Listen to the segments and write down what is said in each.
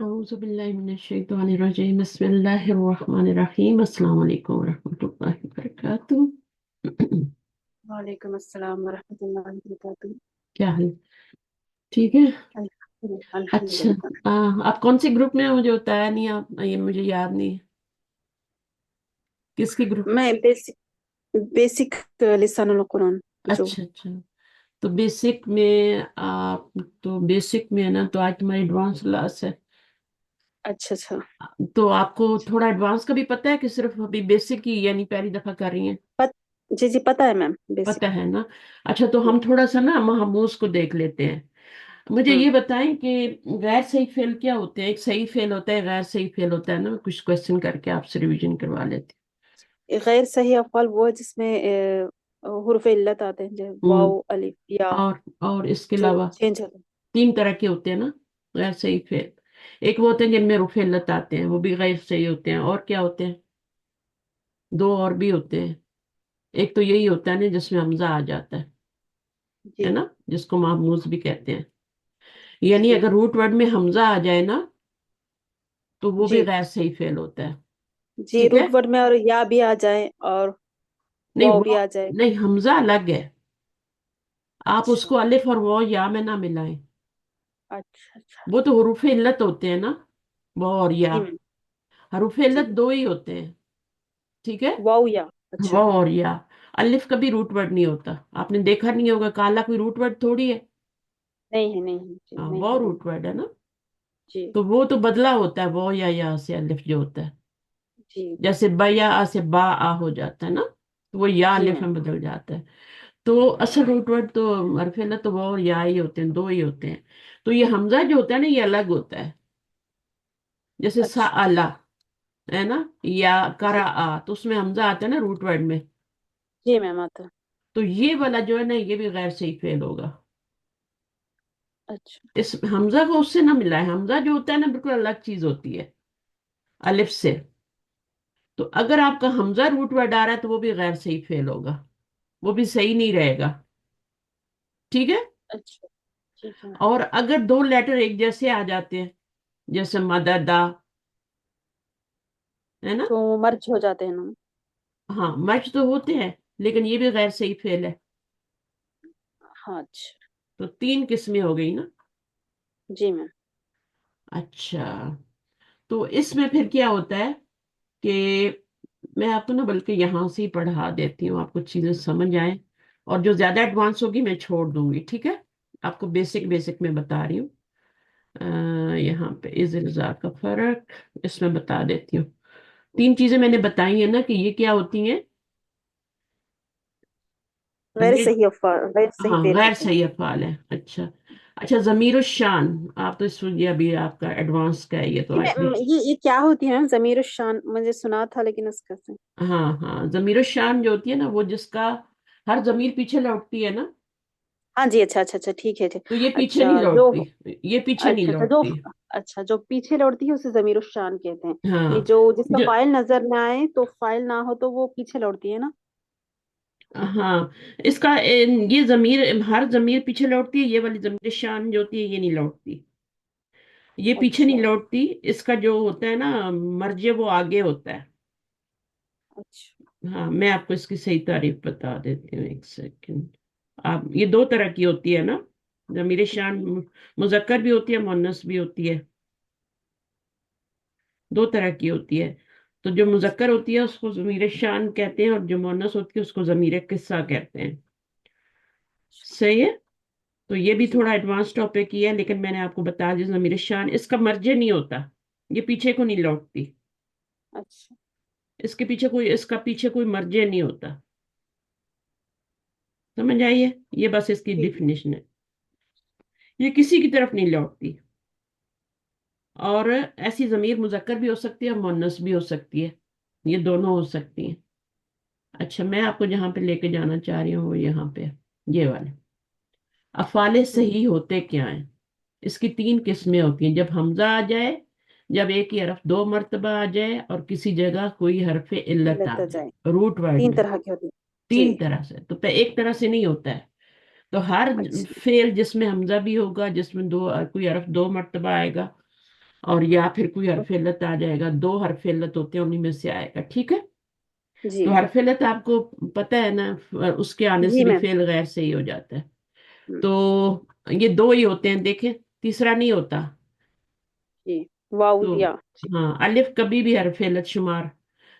أعوذ بالله من الشيطان الرجيم بسم الله الرحمن الرحيم السلام عليكم ورحمة الله وبركاته وعلیکم السلام ورحمۃ اللہ وبرکاتہ۔ क्या हाल ठीक है। الحمد अच्छा للہ۔ आप कौन से ग्रुप में हैं؟ मुझे बताया नहीं आप, ये मुझे याद नहीं है किसके ग्रुप। میں بیسک لسان القرآن جو अच्छा अच्छा। तो बेसिक में आप, तो बेसिक में है ना, तो आज तुम्हारी एडवांस क्लास है। اچھا اچھا तो आपको थोड़ा एडवांस का भी पता है कि सिर्फ अभी बेसिक ही यानी पहली दफा कर रही हैं? پت جی جی پتہ ہے میم بیسک۔ पता है ना। अच्छा तो हम थोड़ा सा ना महमूज को देख लेते हैं। मुझे ہوں ये बताएं कि गैर सही फेल क्या होते हैं। एक सही फेल होता है, गैर सही फेल होता है ना। कुछ क्वेश्चन करके आपसे रिवीजन करवा लेते غیر صحیح افعال وہ ہے جس میں حروف علت آتے ہیں، جیسے ہیں۔ واو الف یا और इसके جو अलावा چینج ہوتے ہیں۔ तीन तरह के होते हैं ना गैर सही फेल। एक वो होते हैं जिनमें रुफेलत आते हैं, वो भी गैर सही होते हैं। और क्या होते हैं? दो और भी होते हैं। एक तो यही होता है ना जिसमें हमजा आ जाता है جی ना, जिसको महमूज भी कहते हैं। यानी جی अगर रूट वर्ड में हमजा आ जाए ना तो वो भी جی गैर सही फेल होता है। جی ठीक है। روٹ ورڈ میں اور یا بھی آ جائیں اور नहीं واو بھی वो آ جائے۔ नहीं, हमजा अलग है। आप اچھا उसको अलिफ और वो या में ना मिलाएं। اچھا اچھا वो तो हरूफ इल्लत होते हैं ना, वो और या। جی میم हरूफ جی इल्लत दो ही होते हैं। ठीक है। واو یا वो اچھا और या। अलिफ कभी रूट वर्ड नहीं होता। आपने देखा नहीं होगा, काला कोई रूट वर्ड थोड़ी है। نہیں ہے نہیں ہے جی हाँ, نہیں वो ہے रूट वर्ड है ना। جی तो वो तो बदला होता है, वो या से अलिफ जो होता है। جی जैसे बया आ से बा आ हो जाता है ना, तो वो या جی अलिफ میم में बदल जाता है। तो असल रूट वर्ड तो हरफ तो वो और या ही होते हैं, दो ही होते हैं। तो ये हमजा जो होता है ना, ये अलग होता है। जैसे اچھا साला है ना, या करा جی आ, तो उसमें हमजा आता है ना रूट वर्ड में। جی میم آتا ہے۔ तो ये वाला जो है ना, ये भी गैर सही फेल होगा। اچھا इस हमजा को उससे ना मिलाए। हमजा जो होता है ना, बिल्कुल अलग चीज होती है अलिफ से। तो अगर आपका हमजा रूट वर्ड आ रहा है तो वो भी गैर सही फेल होगा, वो भी सही नहीं रहेगा। ठीक है। اچھا ٹھیک ہے، और अगर दो लेटर एक जैसे आ जाते हैं, जैसे मददा, है ना। تو وہ مرج ہو جاتے ہیں نا۔ हाँ मैच तो होते हैं, लेकिन ये भी गैर सही फेल है। ہاں اچھا तो तीन किस्में हो गई ना। جی میم۔ अच्छा तो इसमें फिर क्या होता है कि मैं आपको ना बल्कि यहाँ से ही पढ़ा देती हूँ, आपको चीजें समझ आए। और जो ज्यादा एडवांस होगी मैं छोड़ दूंगी, ठीक है। आपको बेसिक ٹھیک बेसिक में बता रही हूँ। यहाँ पे इज़ा का फर्क इसमें बता देती हूँ। तीन चीजें मैंने बताई है ना कि ये क्या होती हैं। غیر ये صحیح افعال غیر صحیح हाँ فعل गैर ہوتے ہیں۔ सही अफआल है। अच्छा अच्छा, जमीर शान। आप तो इस ये अभी आपका एडवांस का है, ये तो جی आई میم یہ کیا ہوتی ہے میم ضمیر الشان؟ مجھے سنا تھا لیکن اس کا سے हाँ हाँ, जमीर शान जो होती है ना, वो जिसका हर जमीर पीछे लौटती है ना, ہاں جی اچھا اچھا اچھا ٹھیک ہے ٹھیک۔ तो ये पीछे اچھا नहीं جو लौटती। ये पीछे नहीं اچھا اچھا جو लौटती। اچھا جو پیچھے لوٹتی ہے اسے ضمیر الشان کہتے ہیں، یعنی हाँ جو جس کا जो فائل نظر نہ آئے تو فائل نہ ہو تو وہ پیچھے لوٹتی ہے نا۔ हाँ इसका ये जमीर, हर जमीर पीछे लौटती है। ये वाली जमीर शान जो होती है ये नहीं लौटती, ये पीछे नहीं اچھا लौटती। इसका जो होता है ना मर्जे, वो आगे होता है। اچھا हाँ मैं आपको इसकी सही तारीफ बता देती हूँ, एक सेकंड। आप, ये दो तरह की होती है ना, जमीर शान मुजक्कर भी होती है, मुन्नस भी होती है। दो तरह की होती है। तो जो मुजक्कर होती है उसको जमीर शान कहते हैं, और जो मुन्नस होती है उसको जमीर किस्सा कहते हैं। सही है। तो ये भी جی थोड़ा एडवांस टॉपिक ही है, लेकिन मैंने आपको बता दिया जमीर शान इसका मर्जे नहीं होता। ये पीछे को नहीं लौटती। اچھا इसके पीछे कोई, इसका पीछे कोई मर्जे नहीं होता। समझ आइए, ये बस इसकी ٹھیک ہے डिफिनेशन है। ये किसी की तरफ नहीं लौटती। और ऐसी जमीर मुजक्कर भी हो सकती है और मुन्नस भी हो सकती है, ये दोनों हो सकती हैं। अच्छा मैं आपको जहां पे लेके जाना चाह रही हूँ वो यहाँ पे, ये वाले अफाले ٹھیک सही होते क्या हैं। इसकी तीन किस्में होती हैं। जब हमजा आ जाए, जब एक ही हरफ दो मर्तबा आ जाए, और किसी जगह कोई हरफ इल्लत आ لگتا जाए جائے، रूट वर्ड تین में। طرح کی ہوتی ہے جی۔ तीन तरह से, तो एक तरह से नहीं होता है। तो हर اچھا फेल जिसमें हमजा भी होगा, जिसमें दो कोई हरफ दो मर्तबा आएगा, اور یا پھر کوئی حرف علت آ جائے گا، دو حرف علت ہوتے ہیں انہیں میں سے آئے گا، ٹھیک ہے؟ تو جی جی حرف علت آپ کو پتہ ہے نا، اس کے آنے سے جی بھی میم. فعل غیر صحیح ہو جاتا ہے. ہم، تو یہ دو ہی ہوتے ہیں، دیکھیں تیسرا نہیں ہوتا. جی. واو تو یا. ہاں، الف کبھی بھی حرف علت شمار،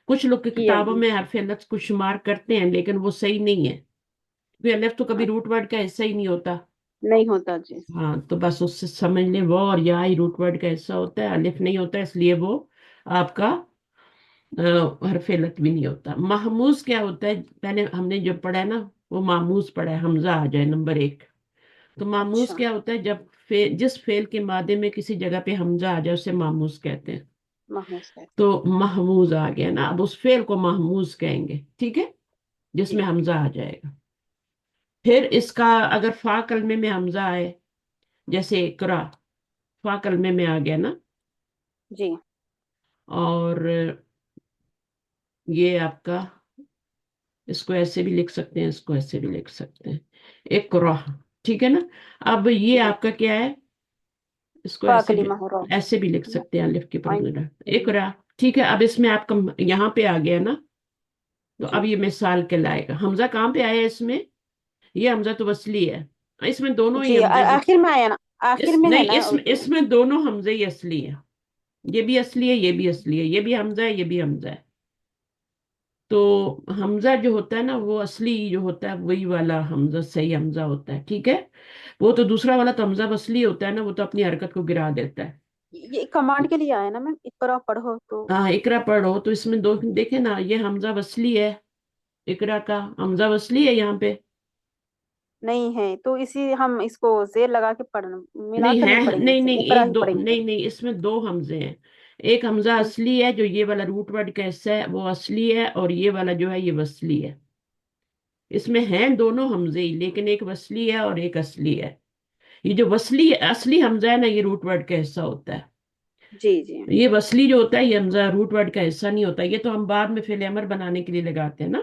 کچھ لوگ کی کیا کتابوں میں حرف علت کو شمار کرتے ہیں لیکن وہ صحیح نہیں ہے، کیونکہ الف تو کبھی روٹ ورڈ کا حصہ ہی نہیں ہوتا. نہیں ہوتا جی. ہاں تو بس اس سے سمجھ لیں، وہ اور یا ہی روٹ ورڈ کا حصہ ہوتا ہے، الف نہیں ہوتا، اس لیے وہ آپ کا حرف علت بھی نہیں ہوتا. محموز کیا ہوتا ہے؟ پہلے ہم نے جو پڑھا ہے نا، وہ ماموز پڑھا ہے، حمزہ آ جائے نمبر ایک. تو ماموز اچھا. کیا ہوتا ہے؟ جب جس فعل کے مادے میں کسی جگہ پہ حمزہ آ جائے اسے ماموز کہتے ہیں. محمود ہے. تو محموز آ گیا نا، اب اس فعل کو محموز کہیں گے، ٹھیک ہے، جس جی میں حمزہ آ جائے گا. پھر اس کا اگر فا کلمے میں حمزہ آئے، جیسے اقرا، فا کلمے میں آ گیا نا، جی. اور یہ آپ کا، اس کو ایسے بھی لکھ سکتے ہیں، اس کو ایسے بھی لکھ سکتے ہیں، اقرا، ٹھیک ہے نا. اب یہ جی. آپ کا کیا ہے؟ اس کو فا ایسے بھی، کلمہ ہو رہا. ایسے بھی لکھ سکتے ہیں الف کے پر آئیں. اقرا، ٹھیک ہے. اب اس میں آپ کا یہاں پہ آ گیا نا، تو جی اب یہ مثال کہلائے گا. حمزہ کہاں پہ آیا ہے اس میں؟ یہ حمزہ تو وصلی ہے، اس میں دونوں ہی جی. حمزے آخر میں آیا نا. آخر اس میں ہے نہیں، نا اس میں دونوں حمزے ہی اصلی ہے، یہ بھی اصلی ہے، یہ بھی اصلی ہے، یہ بھی حمزہ ہے، یہ بھی حمزہ ہے. تو حمزہ جو ہوتا ہے نا، وہ اصلی جو ہوتا ہے وہی والا حمزہ صحیح حمزہ ہوتا ہے، ٹھیک ہے. وہ تو دوسرا والا تو حمزہ وصلی ہوتا ہے نا، وہ تو اپنی حرکت کو گرا دیتا ہے. یہ کمانڈ کے لیے آیا نا میم، اقرا پڑھو تو. ہاں اقرا پڑھو، تو اس میں دو دیکھیں نا، یہ حمزہ وصلی ہے، اقرا کا حمزہ وصلی ہے یہاں پہ. نہیں ہے تو اسی ہم اس کو زیر لگا کے پڑھنا، ملا نہیں کر ہے، نہیں پڑھیں گے، نہیں نہیں، صرف اقرا ایک ہی دو پڑھیں گے. نہیں نہیں، اس میں دو حمزے ہیں. ایک حمزہ ہم، اصلی ہے جو یہ والا روٹ ورڈ کا حصہ ہے وہ اصلی ہے، اور یہ والا جو ہے یہ وصلی ہے. اس میں ہیں دونوں حمزے ہی، لیکن ایک وصلی ہے اور ایک اصلی ہے. یہ جو وصلی اصلی حمزہ ہے نا، یہ روٹ ورڈ کا حصہ ہوتا ہے. جی جی یہ وصلی جو ہوتا ہے یہ حمزہ روٹ ورڈ کا حصہ نہیں ہوتا. یہ تو ہم بعد میں فعل امر بنانے کے لیے لگاتے ہیں نا،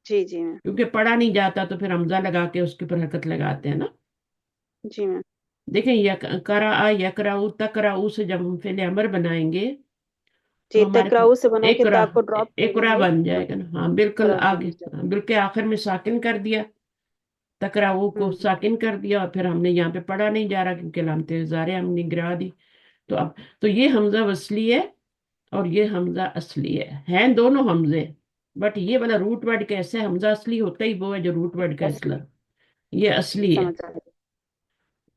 جی جی میم. کیونکہ پڑھا نہیں جاتا تو پھر حمزہ لگا کے اس کے اوپر حرکت لگاتے ہیں نا. جی میم. دیکھیں کرا یکراؤ تکراؤ سے جب ہم فعل امر بنائیں گے جی تو ہمارے تکراؤ سے بنا کے ایکرا، تا کو ڈراپ کر دیں ایکرا گے. بن ہاں، جائے گا نا. ہاں بالکل، اقرا آگے بن جائے. بالکل آخر میں ساکن کر دیا، تکراؤ کو ہوں. ساکن کر دیا، اور پھر ہم نے یہاں پہ پڑھا نہیں جا رہا کیونکہ علامت اظہار ہم نے گرا دی. تو اب تو یہ حمزہ وصلی ہے اور یہ حمزہ اصلی ہے، ہیں دونوں حمزے، بٹ یہ والا روٹ ورڈ کیسے ہے؟ حمزہ اصلی ہوتا ہی وہ ہے جو روٹ ورڈ کا اصلا، اصلی. یہ جی اصلی ہے، سمجھ آ رہی.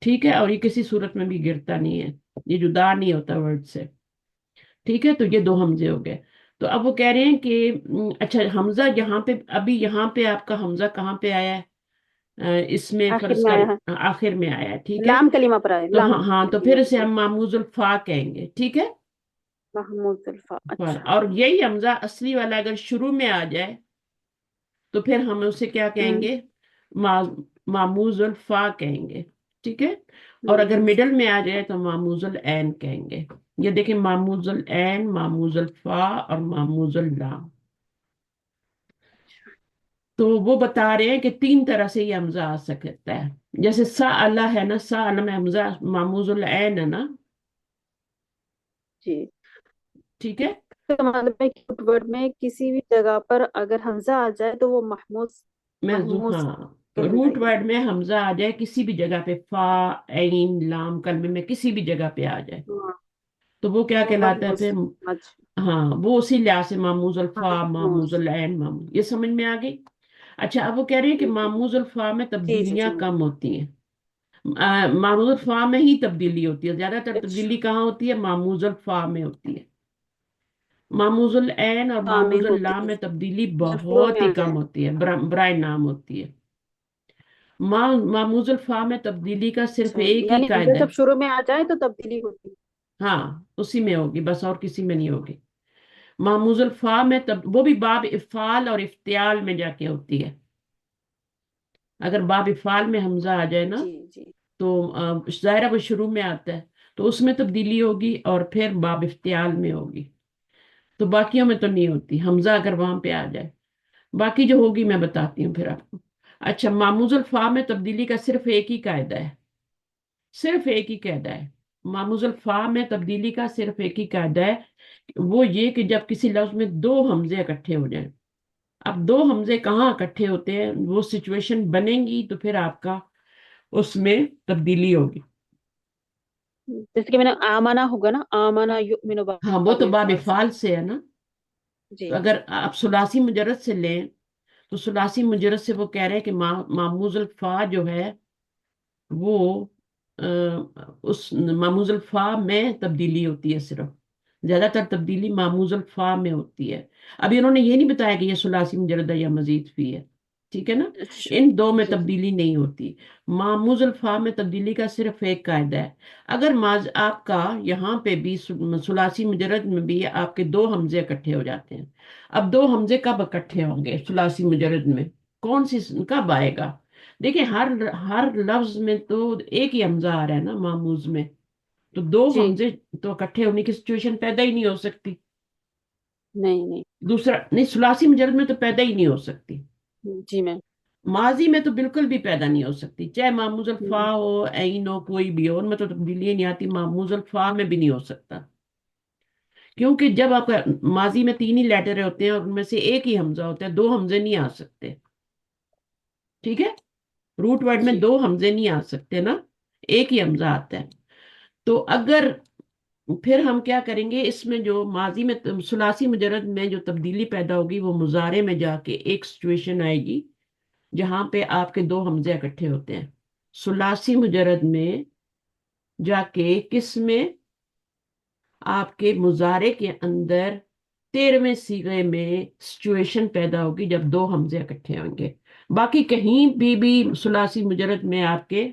ٹھیک ہے. اور یہ کسی صورت میں بھی گرتا نہیں ہے، یہ جدا نہیں ہوتا ورڈ سے، ٹھیک ہے. تو یہ دو حمزے ہو گئے. تو اب وہ کہہ رہے ہیں کہ اچھا حمزہ یہاں پہ، ابھی یہاں پہ آپ کا حمزہ کہاں پہ آیا ہے؟ اس میں آخر فرض میں کر آیا ہے. آخر میں آیا ہے، ٹھیک ہے. لام کلمہ پر آئے، تو لام ہاں ہاں، تو کلمہ پھر اسے پر. ہم معموز الفا کہیں گے، ٹھیک ہے. محمود الفا. اچھا. اور یہی حمزہ اصلی والا اگر شروع میں آ جائے تو پھر ہم اسے کیا کہیں ہوں گے؟ معموز الفا کہیں گے، ٹھیک ہے. اور اگر ہوں. مڈل میں آ جائے تو معموز العین کہیں گے. یہ دیکھیں، معموز العین، معموز الفا اور معموز اللام. تو وہ بتا رہے ہیں کہ تین طرح سے یہ حمزہ آ سکتا ہے. جیسے سا اللہ ہے نا، سا اللہ میں حمزہ معموز العین ہے نا، جی. ٹھیک ہے. تو مطلب ہے کہ ورڈ میں کسی بھی جگہ پر اگر حمزہ آ جائے تو وہ محمود محموز ہاں، روٹ کہلائے گا. ورڈ میں حمزہ آ جائے کسی بھی جگہ پہ، فا، عین، لام کلمے میں کسی بھی جگہ پہ آ جائے ہاں تو وہ کیا وہ کہلاتا ہے محمود. پھر؟ اچھا. ہاں وہ اسی لحاظ سے معموز الفا، محمود. معموز العین، یہ سمجھ میں آ گئی. اچھا اب وہ کہہ رہے ہیں کہ جی جی معموز الفا میں جی جی تبدیلیاں سمجھ. کم ہوتی ہیں. معموز الفا میں ہی تبدیلی ہوتی ہے، زیادہ تر اچھا. تبدیلی کہاں ہوتی ہے؟ معموز الفا میں ہوتی ہے. معموز العین اور ہاں میں معموز ہوتی اللام ہے میں تبدیلی جب شروع بہت میں ہی آ کم جائے. ہوتی ہے، برائے نام ہوتی ہے. معموز الفا میں تبدیلی کا صرف اچھا ایک ہی یعنی حمزہ قاعدہ ہے. جب شروع میں آ جائے تو تبدیلی ہوتی ہے. ہاں اسی میں ہوگی بس، اور کسی میں نہیں ہوگی. معموز الفا میں وہ بھی باب افعال اور افتعال میں جا کے ہوتی ہے. اگر باب افعال میں حمزہ آ جائے نا جی جی تو ظاہرہ وہ شروع میں آتا ہے تو اس میں تبدیلی ہوگی، اور پھر باب افتعال میں ہوگی. تو باقیوں میں تو نہیں ہوتی حمزہ اگر وہاں پہ آ جائے. باقی جو ہوگی میں بتاتی ہوں پھر آپ کو. اچھا، معموز الفا میں تبدیلی کا صرف ایک ہی قاعدہ ہے، صرف ایک ہی قاعدہ ہے. मामूजुल फा में तब्दीली का सिर्फ एक ही कायदा है, वो ये कि जब किसी लफ्ज में दो हमजे इकट्ठे हो जाएं। अब दो हमजे कहाँ इकट्ठे होते हैं, वो सिचुएशन बनेगी तो फिर आपका उसमें तब्दीली होगी। जैसे कि मैंने आमाना होगा ना, आमाना युमिनु हाँ, वो तो बाब बिल से। इफ़ाल से है ना। तो जी। अगर आप सुलासी मुजरद से लें, तो सुलासी मुजरद से वो कह रहे हैं कि मामूजुल फा जो है वो अ, उस मामूजुल फा में तब्दीली होती है सिर्फ, ज्यादातर तब्दीली मामूजुल फा में होती है। अभी उन्होंने ये नहीं बताया कि ये सुलासी मुजरद है या मजीद फी है, ठीक है ना। अच्छा। इन दो में जी जी। तब्दीली नहीं होती। मामूजुल फा में तब्दीली का सिर्फ एक कायदा है। अगर माज आपका यहाँ पे भी सुलासी मुजरद में भी आपके दो हमजे इकट्ठे हो जाते हैं। अब दो हमजे कब इकट्ठे होंगे सुलासी मुजरद में, कौन सी कब आएगा? देखिए, हर हर लफ्ज में तो एक ही हमजा आ रहा है ना मामूज में। तो दो जी। हमजे तो इकट्ठे होने की सिचुएशन पैदा ही नहीं हो सकती। नहीं नहीं। दूसरा नहीं, सुलासी मुजरद में तो पैदा ही नहीं हो सकती। जी मैम। माजी में तो बिल्कुल भी पैदा नहीं हो सकती, चाहे मामूजुल फा हम्म, हो, ऐन हो, कोई भी हो, उनमें तो तब्दीली नहीं आती। मामूजुल फा में भी नहीं हो सकता, क्योंकि जब आपका माजी में तीन ही लेटर होते हैं और उनमें से एक ही हमजा होता है, दो हमजे नहीं आ सकते। ठीक है, रूट वर्ड में जी दो हमजे नहीं आ सकते ना, एक ही हमजा आता है। तो अगर फिर हम क्या करेंगे, इसमें जो माजी में सुलासी मुजरद में जो तब्दीली पैदा होगी वो मुजारे में जाके एक सिचुएशन आएगी जहां पे आपके दो हमजे इकट्ठे होते हैं। सुलासी मुजरद में जाके किस में, आपके मुजारे के अंदर 13वें सीगे में सिचुएशन पैदा होगी जब दो हमजे इकट्ठे होंगे। बाकी कहीं भी सुलासी मुजरद में आपके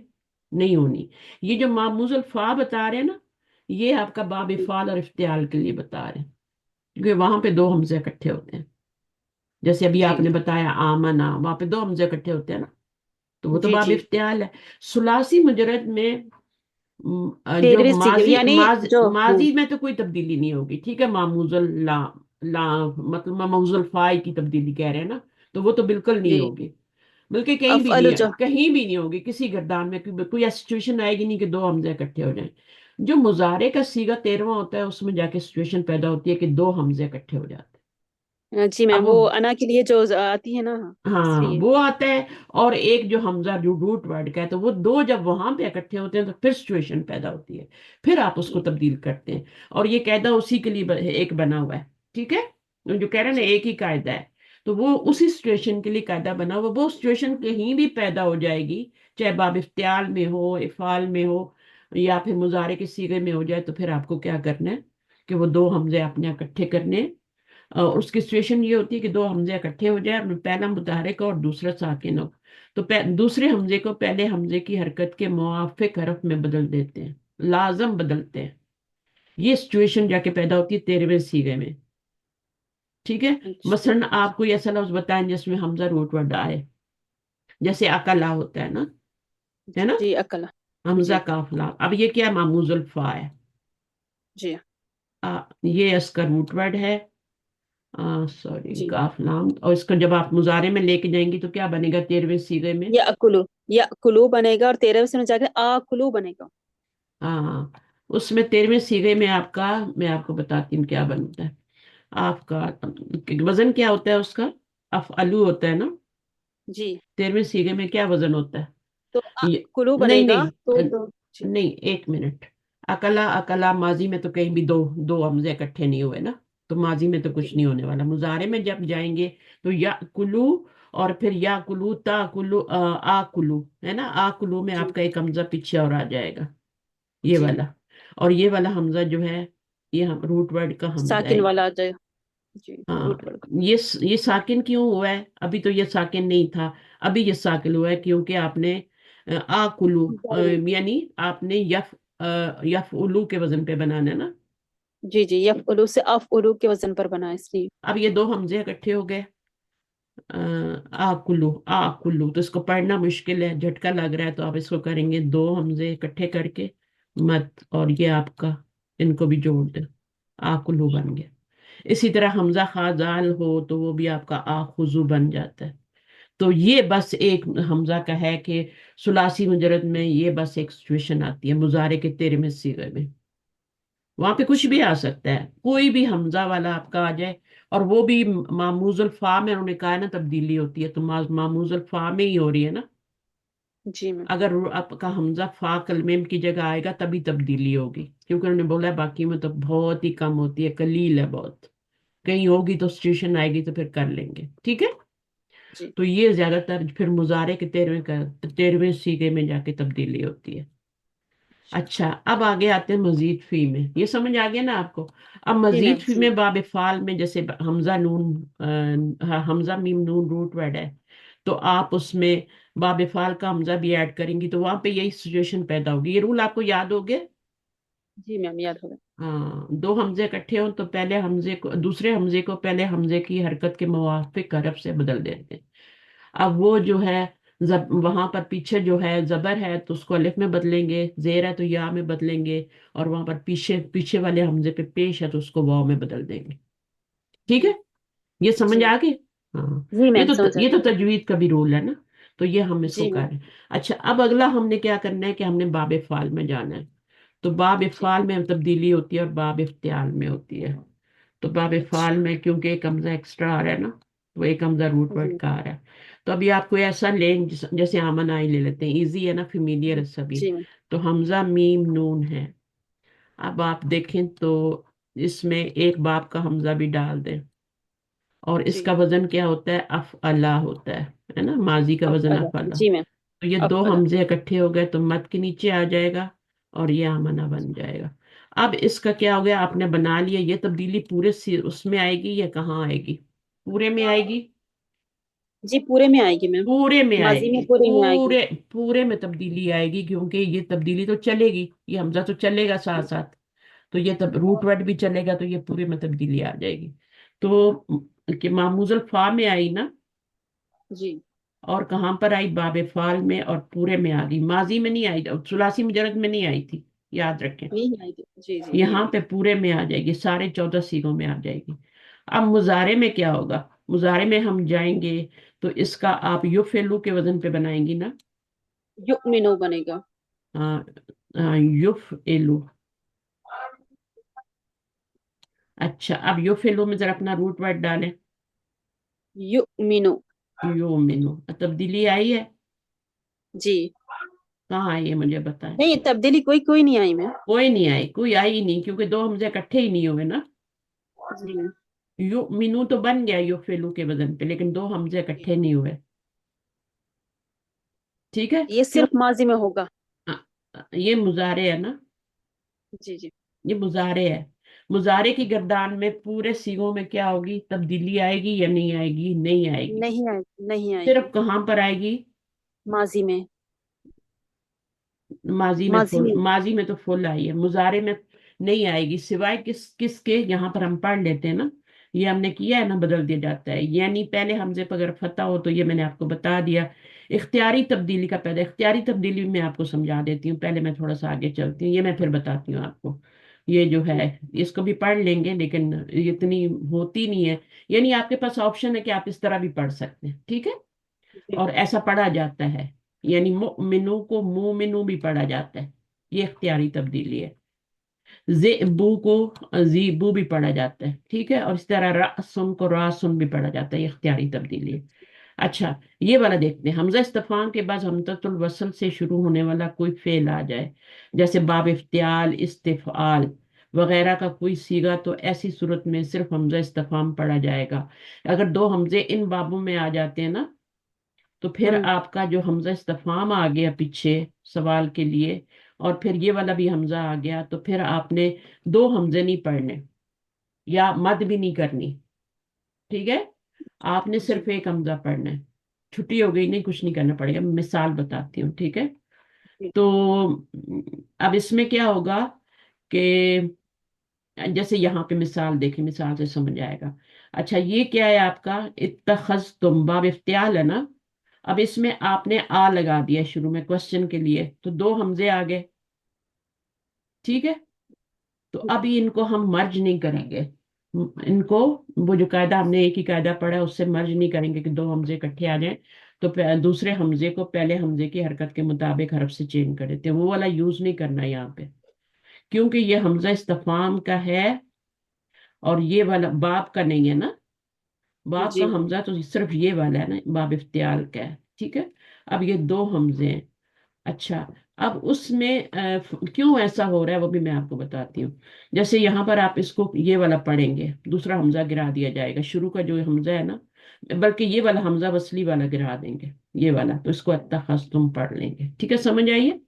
नहीं होनी। ये जो मामूजुल फा बता रहे हैं ना, ये आपका बाब जी। इफ़ाल और इफ्तियाल के लिए बता रहे हैं, क्योंकि वहां पे दो हमजे इकट्ठे होते हैं। जैसे अभी जी आपने बताया आमना, वहां पे दो हमजे इकट्ठे होते हैं ना, तो वो तो जी। बाब जी। इफ्तियाल है। सुलासी मुजरद में जो 13वीं माजी यानी जो माजी में तो कोई तब्दीली नहीं होगी, ठीक है। मामूजुल ला, ला मतलब मामूजुल फाई की तब्दीली कह रहे हैं ना, तो वो तो बिल्कुल नहीं जी। होगी। बल्कि कहीं भी नहीं अफअल है, जो। कहीं भी नहीं होगी किसी गर्दान में। कोई ऐसी सिचुएशन आएगी नहीं कि दो हमजे इकट्ठे हो जाएं। जो मुजारे का सीगा 13वां होता है उसमें जाके सिचुएशन पैदा होती है कि दो हमजे इकट्ठे हो जाते जी हैं। मैम, अब वो अना के लिए जो आती है ना, हाँ, इसलिए। वो आता है। और एक जो हमजा जो रूट वर्ड का है, तो वो दो जब वहां पे इकट्ठे होते हैं तो फिर सिचुएशन पैदा होती है, फिर आप उसको जी तब्दील करते हैं। और ये कायदा उसी के लिए एक बना हुआ है, ठीक है। जो कह रहे हैं ना जी। एक ही कायदा है, तो वो उसी सिचुएशन के लिए कायदा बना हुआ। वो सिचुएशन कहीं भी पैदा हो जाएगी, चाहे बाब इफ्तियाल में हो, इफ़ाल में हो, या फिर मुजारे के सीगे में हो जाए, तो फिर आपको क्या करना है कि वो दो हमजे अपने इकट्ठे करने हैं। उसकी सिचुएशन ये होती है कि दो हमजे इकट्ठे हो जाए, पहला मुतहरिक और दूसरा साकिन हो। तो दूसरे हमजे को पहले हमजे की हरकत के मुआफिक हरफ में बदल देते हैं, लाजम बदलते हैं। ये सिचुएशन जाके पैदा होती है 13वें सीगे में, ठीक है। अच्छा। मसलन आप कोई ऐसा लफ्ज बताएं जिसमें हमजा रूट वर्ड आए, जैसे अकला होता है ना, जी अकला। हमजा जी काफला। अब ये क्या है, मामूजुल फा है। जी। ये इसका रूट वर्ड है, सॉरी, जी। काफ नाम। और इसको जब आप मुजारे में लेके जाएंगी तो क्या बनेगा 13वें सीगे में? या अकुलू, या कुलू बनेगा, और 13वीं से जाके आ कुलू बनेगा। हाँ, उसमें 13वें सीगे में आपका, मैं आपको बताती हूँ क्या बनता है आपका। वजन क्या होता है उसका? अफअलू होता है ना। जी। 13वें सीगे में क्या वजन होता है? तो आ कुलू नहीं बनेगा नहीं, तो दो। जी। नहीं, एक मिनट। अकला अकला माजी में तो कहीं भी दो दो हमजे इकट्ठे नहीं हुए ना, तो माजी में तो कुछ जी नहीं होने वाला। मुजारे में जब जाएंगे तो या कुलू, और फिर या कुलू ता कुलू आ कुलू, है ना। आ कुलू में जी। आपका एक हमजा पीछे और आ जाएगा, ये जी। वाला। और ये वाला हमजा जो है, ये हम रूट वर्ड का हमजा साकिन है। वाला आ जाए। जी। हाँ, रूट वर्ड। ये साकिन क्यों हुआ है? अभी तो ये साकिन नहीं था, अभी ये साकिन हुआ है क्योंकि आपने आकुलू, यानी आपने यफ उलू के वजन पे बनाना है ना। जी जी, यफ उलू से अफ उलू के वजन पर बना है, इसलिए। अब ये दो हमजे इकट्ठे हो गए, आकुलू आकुलू, तो इसको पढ़ना मुश्किल है, झटका लग रहा है, तो आप इसको करेंगे दो हमजे इकट्ठे करके मत, और ये आपका इनको भी जोड़ दो, आकुलू बन गया। इसी तरह हमजा खाजाल हो तो वो भी आपका आखुजू बन जाता है। तो ये बस एक हमजा का है कि सुलासी मुजरद में ये बस एक सिचुएशन आती है मुजारे के 13वें सीगे में। वहां पे कुछ अच्छा। भी आ सकता है, कोई भी हमजा वाला आपका आ जाए, और वो भी मामूजुल फा में, उन्होंने कहा है ना तब्दीली होती है, तो मामूजुल फा में ही हो रही है ना। जी मैम। अगर आपका हमजा फा कलमेम की जगह आएगा तभी तब्दीली होगी, क्योंकि उन्होंने बोला है बाकी में तो बहुत ही कम होती है, कलील है बहुत। कहीं होगी तो सिचुएशन आएगी तो फिर कर लेंगे, ठीक है। जी। तो ये ज्यादातर फिर मुजारे के 13वें सीगे में जाके तब्दीली होती है। अच्छा। अच्छा, अब आगे आते हैं मजीद फी में, ये समझ आ गया ना आपको। अब जी मजीद मैम। फी जी। में बाब फाल में जैसे हमजा नून, हमजा मीम नून रूट वर्ड है, तो आप उसमें बाब फाल का हमजा भी ऐड करेंगी, तो वहां पे यही सिचुएशन पैदा होगी। ये रूल आपको याद हो गया। जी मैम, याद होगा। हाँ, दो हमजे इकट्ठे हो तो पहले हमजे को, दूसरे हमजे को पहले हमजे की हरकत के मुवाफिक हरफ से बदल देते हैं। अब वो जो है, वहां पर पीछे जो है जबर है तो उसको अलिफ में बदलेंगे, जेर है तो या में बदलेंगे, और वहां पर पीछे पीछे वाले हमजे पे पेश है तो उसको वाव में बदल देंगे। ठीक है, ये समझ जी। आ गई। हाँ, जी मैम, समझ आ ये तो गया। तजवीद का भी रूल है ना, तो ये हम इसको जी कर मैम। रहे हैं। अच्छा, अब अगला हमने क्या करना है कि हमने बाब फाल में जाना है। तो बाब जी। इफ़ाल में तब्दीली होती है और बाब इफ्तियाल में होती है। तो बाब इफ़ाल अच्छा। में क्योंकि एक हमजा एक्स्ट्रा आ रहा है ना, तो एक हमजा रूट वर्ड जी। का आ रहा है। तो अभी आपको ऐसा लें जैसे आमन आई ले लेते हैं, इजी है ना, फेमिलियर है सभी। जी मैम। तो हमजा मीम नून है। अब आप देखें तो इसमें एक बाप का हमजा भी डाल दें, और इसका जी। वजन क्या होता है, अफ अला होता है ना, माजी का अब वजन अला। अफ अला। जी मैम। तो ये अब दो अला। हमजे इकट्ठे हो गए तो मद के नीचे आ जाएगा, और ये आमना बन जाएगा। अब इसका क्या हो गया, आपने बना लिया, ये तब्दीली पूरे उसमें आएगी या कहाँ आएगी, पूरे में आएगी। जी, पूरे में आएगी मैम। पूरे में माजी आएगी, में पूरे में आएगी। पूरे पूरे में तब्दीली आएगी, क्योंकि ये तब्दीली तो चलेगी, ये हमजा तो चलेगा साथ साथ, तो ये तब रूट वर्ड भी चलेगा, तो ये पूरे में तब्दीली आ जाएगी। तो कि मामूजुल फा में आई ना, जी। और कहाँ पर आई, बाबे फाल में, और पूरे में आ गई, माजी में नहीं आई, सुलासी मुजरद में नहीं आई थी, याद रखें। नहीं आएगी। जी जी, नहीं यहाँ आएगी। पे पूरे में आ जाएगी, सारे 14 सीगों में आ जाएगी। अब मुजारे में क्या होगा, मुजारे में हम जाएंगे, तो इसका आप युफेलु के वजन पे बनाएंगी ना। युमिनो बनेगा। हाँ, हाँ, युफ एलू। अच्छा, अब युफेलु में जरा अपना रूट वर्ड डालें। युमिनो। यो मिनो, तब्दीली आई है, जी। कहाँ आई है मुझे बताएं। नहीं, तब्दीली कोई कोई नहीं आई मैम। कोई नहीं आई, कोई आई ही नहीं, क्योंकि दो हमजे इकट्ठे ही नहीं हुए ना। जी मैम। यू मीनू तो बन गया यो फेलू के वजन पे, लेकिन दो हमजे इकट्ठे नहीं हुए। ठीक है, ये क्यों। सिर्फ माजी में होगा। ये मुजारे है ना, जी जी। ये मुजारे है। मुजारे की गर्दान में पूरे सीगों में क्या होगी, तब्दीली आएगी या नहीं आएगी, नहीं आएगी। नहीं आएगी, नहीं आएगी। सिर्फ कहाँ पर आएगी, माजी में। माजी में माजी फुल, में। माजी में तो फुल आई है, मुजारे में नहीं आएगी, सिवाय किसके, यहाँ पर हम पढ़ लेते हैं ना, ये हमने किया है ना, बदल दिया जाता है, यानी पहले हमजे पर अगर फतह हो तो ये मैंने आपको बता दिया। इख्तियारी तब्दीली का पैदा, इख्तियारी तब्दीली मैं आपको समझा देती हूँ, पहले मैं थोड़ा सा आगे चलती हूँ, ये मैं फिर बताती हूँ आपको। ये जो है, इसको भी पढ़ लेंगे, लेकिन ये इतनी होती नहीं है। यानी आपके पास ऑप्शन है कि आप इस तरह भी पढ़ सकते हैं, ठीक है। जी। और ऐसा पढ़ा जाता है, यानी मुमिनु को मुमिनु भी पढ़ा जाता है, ये इख्तियारी तब्दीली है। जेबू को जीबू भी पढ़ा जाता है, ठीक है। और इस तरह रासुन को रासुन भी पढ़ा जाता है, ये इख्तियारी तब्दीली है। अच्छा, ये वाला देखते हैं, हमजा इस्तिफाम के बाद हमजतुल वसल से शुरू होने वाला कोई फेल आ जाए, जैसे बाब इफ्तियाल, इस्तिफआल वगैरह का कोई सीगा, तो ऐसी सूरत में सिर्फ हमजा इस्तिफाम पढ़ा जाएगा। अगर दो हमजे इन बाबों में आ जाते हैं ना, तो फिर हम्म। आपका जो हमजा इस्तिफाम आ गया पीछे सवाल के लिए, और फिर ये वाला भी हमजा आ गया, तो फिर आपने दो हमजे नहीं पढ़ने, या मद भी नहीं करनी, ठीक है। आपने जी सिर्फ एक हमजा पढ़ना है, छुट्टी हो गई, नहीं कुछ नहीं करना पड़ेगा, मैं मिसाल बताती हूँ, ठीक है। जी। तो अब इसमें क्या होगा कि जैसे यहाँ पे मिसाल देखें, मिसाल से समझ आएगा। अच्छा, ये क्या है आपका, इत्तखज तुम, बाब इफ्तियाल है ना। अब इसमें आपने आ लगा दिया शुरू में क्वेश्चन के लिए, तो दो हमजे आ गए, ठीक है। तो अभी इनको हम मर्ज नहीं करेंगे, इनको, वो जो कायदा हमने एक ही कायदा पढ़ा है उससे मर्ज नहीं करेंगे कि दो हमजे इकट्ठे आ जाएं। تو दूसरे हमजे को पहले हमजे की हरकत के मुताबिक हरफ से चेंज कर देते हैं, वो वाला यूज नहीं करना यहाँ पे, क्योंकि ये हमजा इस्तिफाम का है और ये वाला बाप का नहीं है ना। बाप का जी हमजा तो सिर्फ ये वाला है ना, बाब इफ्तियाल का है, ठीक है। अब ये दो हमजे हैं। अच्छा, अब उसमें क्यों ऐसा हो रहा है वो भी मैं आपको बताती हूँ। जैसे यहाँ पर आप इसको ये वाला पढ़ेंगे, दूसरा हमजा गिरा दिया जाएगा, शुरू का जो हमजा है ना, बल्कि ये वाला हमजा वसली वाला गिरा देंगे, ये वाला, तो इसको तुम पढ़ लेंगे, ठीक है, समझ आइए।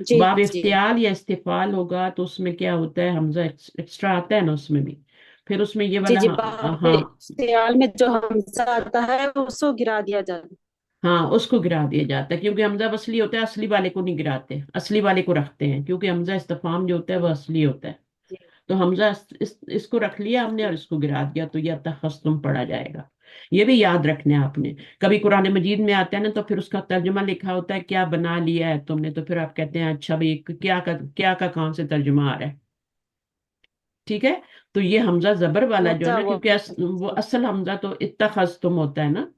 जी बाब जी इफ्तियाल या इस्तिफाल होगा तो उसमें क्या होता है, हमजा एक्स्ट्रा आता है ना उसमें भी, फिर उसमें ये जी वाला जी। हाँ बाप हाँ। इख्तियार में जो हमजा आता है उसको गिरा दिया जाता हाँ, उसको गिरा दिया जाता है, क्योंकि हमजा असली होता है, असली वाले को नहीं गिराते, असली वाले को रखते हैं, क्योंकि हमजा इस्तिफाम जो होता है है। वो असली होता है। जी तो हमजा इसको रख लिया हमने और जी इसको गिरा दिया, तो यह तखस्सुम पढ़ा जाएगा। ये भी याद रखना है आपने। कभी कुरान मजीद में आता है ना, तो फिर उसका तर्जुमा लिखा होता है, क्या बना लिया है तुमने, तो फिर आप कहते हैं अच्छा भाई क्या का कहाँ से तर्जुमा आ रहा है, ठीक है। तो ये हमजा जबर वाला जो है अच्छा ना, वो क्योंकि वो असल हमजा तो इत्तखज़्तुम होता है ना,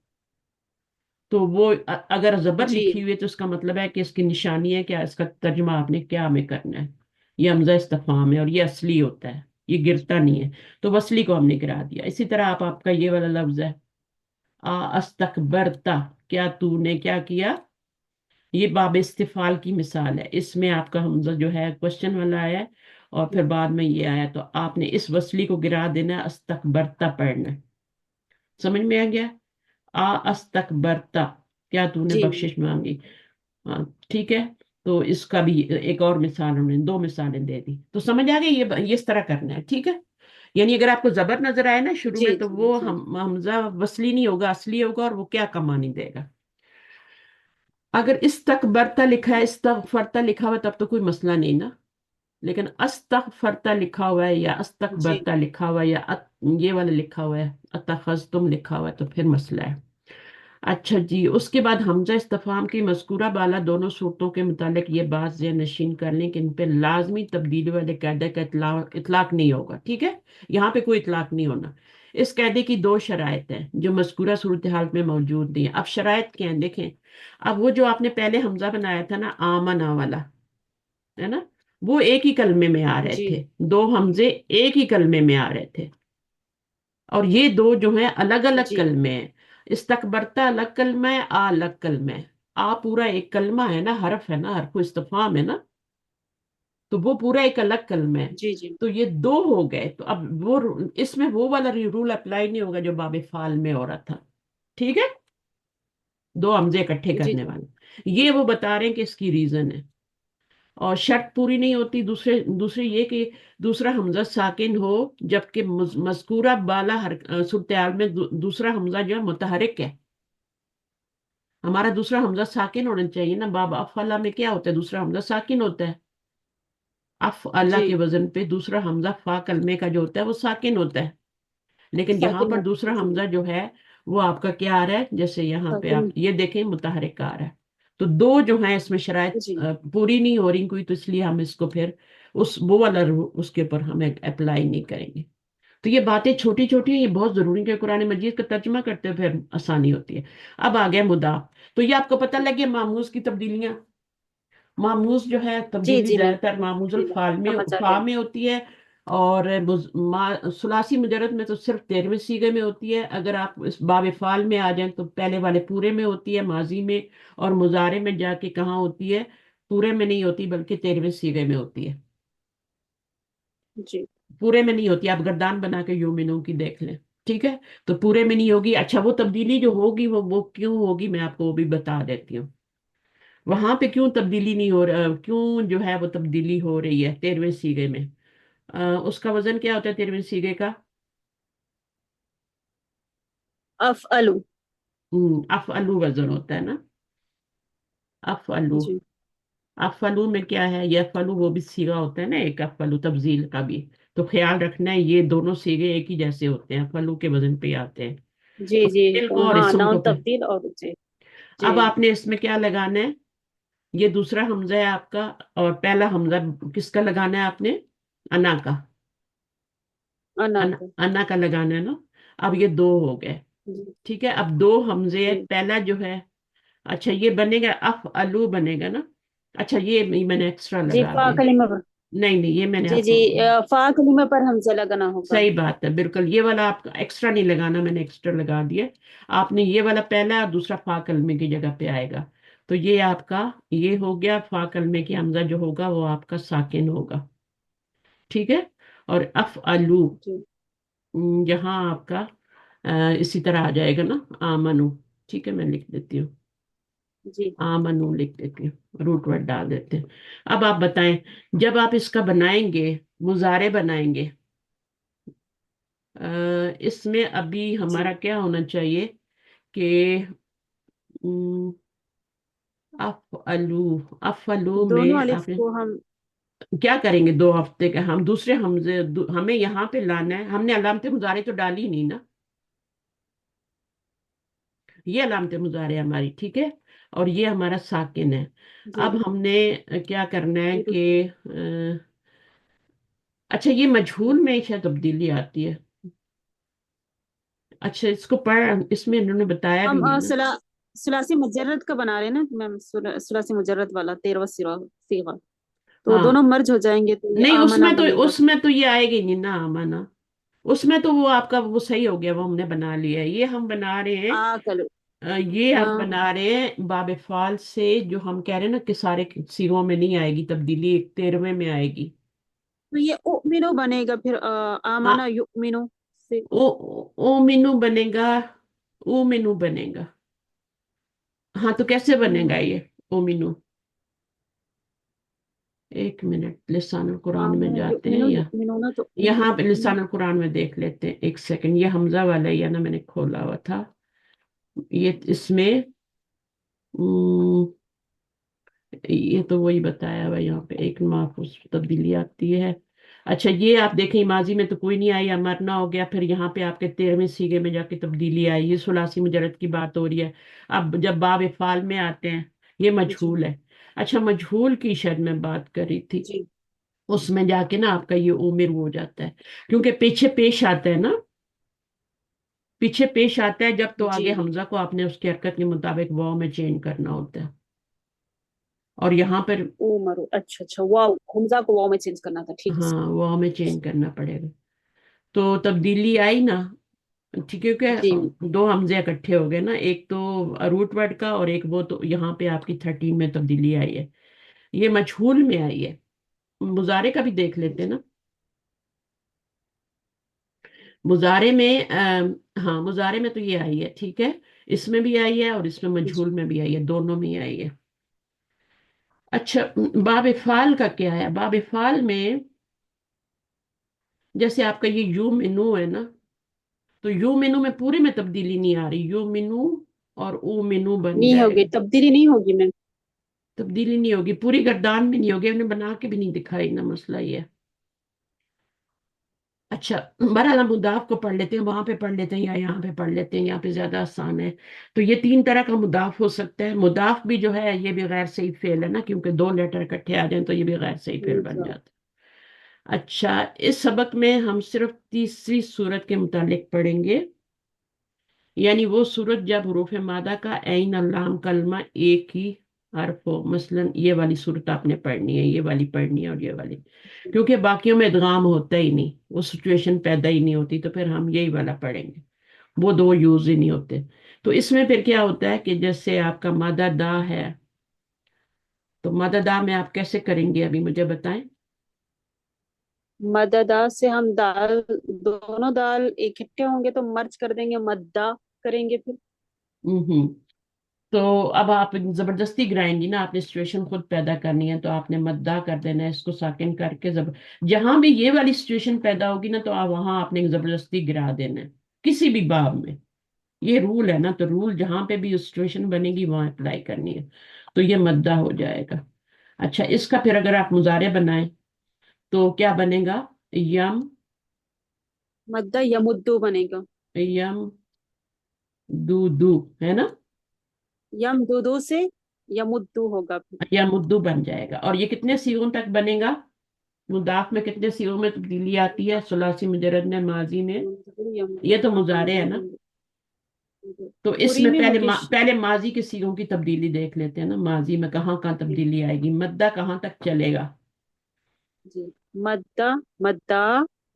तो वो अगर जबर जी लिखी हुई है तो इसका मतलब है कि इसकी निशानी है क्या, इसका तर्जुमा आपने क्या में करना है। ये हमजा इस्तिफाम है और ये असली होता है, ये गिरता नहीं है, तो वसली को हमने गिरा दिया। इसी तरह आपका ये वाला लफ्ज है, आ अस्तकबरता, क्या तूने क्या किया, ये बाब इस्तिफाल की मिसाल है, इसमें आपका हमजा जो है क्वेश्चन वाला है, और फिर बाद में ये आया, तो आपने इस वसली को गिरा देना है, अस्तकबरता पढ़ना है। समझ में आ गया, आ अस्तकबरता, क्या तूने जी बख्शिश मांगी। हाँ, ठीक है। तो इसका भी एक और मिसाल, हमने दो मिसालें दे दी, तो समझ आ गई, ये इस तरह करना है, ठीक है। यानी अगर आपको जबर नजर आए ना शुरू जी में, तो जी वो जी हमजा वसली नहीं होगा, असली होगा, और वो क्या का मानी देगा। अगर इस तक बरता लिखा है, इस तक फरता लिखा हुआ है, तब तो कोई मसला नहीं ना। लेकिन अस्तक फरता लिखा हुआ है, या अस्तक जी बरता लिखा हुआ है, या ये वाला लिखा हुआ है, अतखज़्तुम लिखा हुआ है, तो फिर मसला है। अच्छा जी, उसके बाद हमजा इस्तिफाम की मज़कूरा बाला दोनों सूरतों के मुतालिक ये बात ज़हन नशीन कर लें कि इन पे लाजमी तब्दीली वाले कायदे का इतलाक नहीं होगा, ठीक है। यहाँ पे कोई इतलाक नहीं होना। इस कायदे की दो शराइत हैं जो मज़कूरा सूरत हाल में मौजूद नहीं है। अब शराइत क्या हैं देखें। अब वो जो आपने पहले हमजा बनाया था ना, आमना वाला, है ना, वो एक ही कलमे में आ रहे जी थे, दो हमजे एक ही कलमे में आ रहे थे, और ये दो जो हैं अलग अलग जी कलमे हैं। इस्तकबरता अलग कलमा है, आ अलग कलमा है। आ पूरा एक कलमा है ना, हरफ है ना, हरफ इस्तफाम है ना, तो वो पूरा एक अलग कलमा है। जी जी तो ये दो हो गए, तो अब वो इसमें वो वाला रूल अप्लाई नहीं होगा जो बाबे फाल में हो रहा था, ठीक है। दो हमजे इकट्ठे जी करने जी वाले, ये वो बता रहे हैं कि इसकी रीजन है। और शर्त पूरी नहीं होती, दूसरे दूसरे ये कि दूसरा हमजा साकिन हो, जबकि मज़कूरा बाला सूरत में दूसरा हमजा जो है मुतहरिक है। हमारा दूसरा हमजा साकिन होना चाहिए ना, बाब अफला में क्या होता है, दूसरा हमजा साकिन होता है। अफ अल्लाह के जी वजन पे दूसरा हमजा फा कलमे का जो होता है वो साकिन होता है। लेकिन यहाँ साकिन पर होता दूसरा है जी हमजा जो है वो आपका क्या आ रहा है, जैसे यहाँ पे साकिन आप ये देखें मुतहरिक आ रहा है। तो दो जो है इसमें शराइत जी पूरी नहीं हो रही कोई, तो इसलिए हम इसको फिर उस वो वाला उसके ऊपर हमें अप्लाई नहीं करेंगे। तो ये बातें छोटी छोटी हैं, ये बहुत जरूरी है कि कुरान मजीद का तर्जुमा करते हुए फिर आसानी होती है। अब आ गया मुदाफ। तो ये आपको पता लग गया मामूज की तब्दीलियां। मामूज जो है जी तब्दीली जी मैं ज्यादातर मामूजुल फाल में समझ आ फा गया। में होती है, और सुलासी मुजरद में तो सिर्फ 13वें सीगे में होती है। अगर आप इस बाब फाल में आ जाएं तो पहले वाले पूरे में होती है, माजी में, और मुजारे में जाके कहाँ होती है, पूरे में नहीं होती बल्कि 13वें सीगे में होती है, जी पूरे में नहीं होती। आप गर्दान बना के यूमिनू की देख लें, ठीक है। तो पूरे में नहीं होगी। अच्छा, वो तब्दीली जो होगी वो क्यों होगी, मैं आपको वो भी बता देती हूँ। वहां पे क्यों तब्दीली नहीं हो रहा, क्यों जो है वो तब्दीली हो रही है 13वें सीगे में। उसका वजन क्या होता है 13वें सीगे का। अफ अलू अफ अलू वजन होता है ना, अफ अलू। जी अफ अलू में क्या है, ये अफ अलू वो भी सीगा होता है ना एक, अफ अलू तब्दील का भी। तो ख्याल रखना है ये दोनों सीगे एक ही जैसे होते हैं, अफ अलू के वजन पे आते हैं। जी तो जी। फेल को और हाँ, इसम नाउन को तब्दील और जी जी अब आपने इसमें क्या लगाना है, ये दूसरा हमजा है आपका, और पहला हमजा किसका लगाना है आपने, अना का। अना अना, को अना का लगाना है ना। अब ये दो हो गए, जी ठीक है, अब दो हमजे, जी पहला जो है, अच्छा ये बनेगा अफ अलू बनेगा ना। अच्छा ये मैंने एक्स्ट्रा जी। लगा फा दिया। कलीमा पर। नहीं नहीं, ये मैंने जी जी, आपको, फा कलीमा पर हमजा लगाना होगा। सही बात है, बिल्कुल ये वाला आपका एक्स्ट्रा नहीं लगाना, मैंने एक्स्ट्रा लगा दिया। आपने ये वाला पहला और दूसरा फा कलमे की जगह पे आएगा। तो ये आपका, ये हो गया फा कलमे की हमजा जो होगा वो आपका साकिन होगा। ठीक है। और अफ अलू, जी यहाँ आपका इसी तरह आ जाएगा ना, आमनु। ठीक है, मैं लिख देती हूँ, जी। आमनु लिख देती हूँ, रूट वर्ड डाल देते हैं। अब आप बताएं, जब आप इसका बनाएंगे, मुजारे बनाएंगे, इसमें अभी जी हमारा क्या होना चाहिए कि अम, अफ अलू, अफ अलू दोनों में अलिफ आपने को हम। क्या करेंगे, 2 हफ्ते का हम दूसरे हमजे हमें यहाँ पे लाना है, हमने अलामत मुजारे तो डाली नहीं ना, ये अलामत मुजारे है हमारी, ठीक है। और ये हमारा साकिन है। जी अब हमने क्या करना है जी कि रुकिए। अच्छा ये मजहूल में शायद तब्दीली आती है। अच्छा इसको पढ़, इसमें इन्होंने बताया भी हम नहीं ना। सुलासी मुजर्रद का बना रहे हैं ना मैम, सुलासी मुजर्रद वाला 13वां सीगा। तो हाँ, दोनों मर्ज हो जाएंगे तो ये नहीं आमना उसमें तो, बनेगा। उसमें तो ये आएगी नहीं ना आमाना। उसमें तो वो आपका वो सही हो गया, वो हमने बना लिया है। ये हम बना रहे हैं, कल। ये हम हाँ, बना रहे हैं बाब फाल से, जो हम कह रहे हैं ना कि सारे सिरों में नहीं आएगी तब्दीली, एक 13वें में आएगी। तो ये उमिनो बनेगा फिर, हाँ, आमना युमिनो से। ओ मीनू बनेगा, ओ मीनू बनेगा। हाँ तो कैसे बनेगा हम्म, ये ओ मीनू? एक मिनट, लिसानुल कुरान में आमना जाते हैं, युमिनो या युमिनो ना तो यहाँ पे लिसानुल कुरान में देख लेते हैं, एक सेकंड, ये हमजा वाला ही है ना, मैंने खोला हुआ था। ये इसमें ये तो वही बताया हुआ, यहाँ पे एक माफूस तब्दीली आती है। अच्छा ये आप देखें, माजी में तो कोई नहीं आई, मरना हो गया, फिर यहाँ पे आपके 13वें सीगे में जाके तब्दीली आई, ये सुलासी मुजरद की बात हो रही है। अब जब बाब फाल में आते हैं, ये जी मजहूल है। अच्छा मजहूल की शायद मैं बात कर रही थी, जी उसमें जाके ना आपका ये उमिर हो जाता है, क्योंकि पीछे पेश आता है ना, पीछे पेश आता है जब, तो जी। आगे हमजा को आपने उसकी हरकत के मुताबिक वाव में चेंज करना होता है। और यहाँ पर, उमर, अच्छा अच्छा, वाव, हमजा को वाव में चेंज करना था, ठीक हाँ है। वाव में चेंज करना पड़ेगा। तो तब्दीली आई ना, ठीक है, जी क्योंकि 2 हमजे इकट्ठे हो गए ना, एक तो रूट वर्ड का और एक वो, तो यहाँ पे आपकी 13 में तब्दीली आई है, ये मजहूल में आई है। मुजारे का भी देख लेते हैं ना, मुजारे में हाँ मुजारे में तो ये आई है, ठीक है, इसमें भी आई है और इसमें जी मजहूल में भी आई है, दोनों में ही आई है। अच्छा, बाब फाल का क्या है, बाब फाल में जैसे आपका ये यू मिनू है ना, तो यू मिनू में पूरे में तब्दीली नहीं आ रही, यू मिनू और ऊ मिनू बन नहीं होगी, जाएगा। तब्दीली नहीं होगी मैम। तब्दीली नहीं होगी, पूरी गर्दान में नहीं होगी, हमने बना के भी नहीं दिखाई ना, मसला ये है। अच्छा, बहरहाल हम मुदाफ को पढ़ लेते हैं, वहां पे पढ़ लेते हैं या यहाँ पे पढ़ लेते हैं, यहाँ पे ज्यादा आसान है। तो ये 3 तरह का मुदाफ हो सकता है। मुदाफ भी जो है ये भी गैर सही फेल है ना, क्योंकि 2 लेटर इकट्ठे आ जाए तो ये भी गैर सही फेल बन अच्छा, जाता है। अच्छा, इस सबक में हम सिर्फ तीसरी सूरत के मुतालिक पढ़ेंगे, यानी वो सूरत जब हरूफ मादा का ऐन अल्लाम कलमा एक ही हर्फ हो, मसलन ये वाली सूरत आपने पढ़नी है, ये वाली पढ़नी है और ये वाली, क्योंकि बाकियों में इदगाम होता ही नहीं, वो सिचुएशन पैदा ही नहीं होती, तो फिर हम यही वाला पढ़ेंगे, वो 2 यूज ही नहीं होते। तो इसमें फिर क्या होता है कि जैसे आपका मादा दा है, तो मादा दा में आप कैसे करेंगे, अभी मुझे बताएं। मददा से हम दाल, दोनों दाल इकट्ठे होंगे तो मर्ज कर देंगे, मद्दा करेंगे फिर। हम्म। तो अब आप जबरदस्ती गिराएंगी ना, आपने सिचुएशन खुद पैदा करनी है, तो आपने मद्दा कर देना है, इसको साकिन करके जहां भी ये वाली सिचुएशन पैदा होगी ना, तो आप वहां आपने जबरदस्ती गिरा देना है, किसी भी बाब में। ये रूल है ना, तो रूल जहां पे भी सिचुएशन बनेगी वहां अप्लाई करनी है, तो ये मद्दा हो जाएगा। अच्छा, इसका फिर अगर आप मुजारे बनाएं तो क्या बनेगा, यम, मद्दा यमुद्दू बनेगा। यम दू दू, है ना, यम दो से यमुद्दू होगा फिर। या मुद्दू बन जाएगा। और ये कितने सीगों तक बनेगा, मुदाफ में कितने सीगों में तब्दीली आती है, सुलासी मुजरद में, माजी में, ये तो मुजारे है ना। तो पूरी इसमें में पहले मुकेश। पहले माजी के सीगों की तब्दीली देख लेते हैं ना, माजी में कहाँ कहाँ जी। तब्दीली आएगी, मद्दा कहाँ तक चलेगा। जी। मद्दा। मद्दा।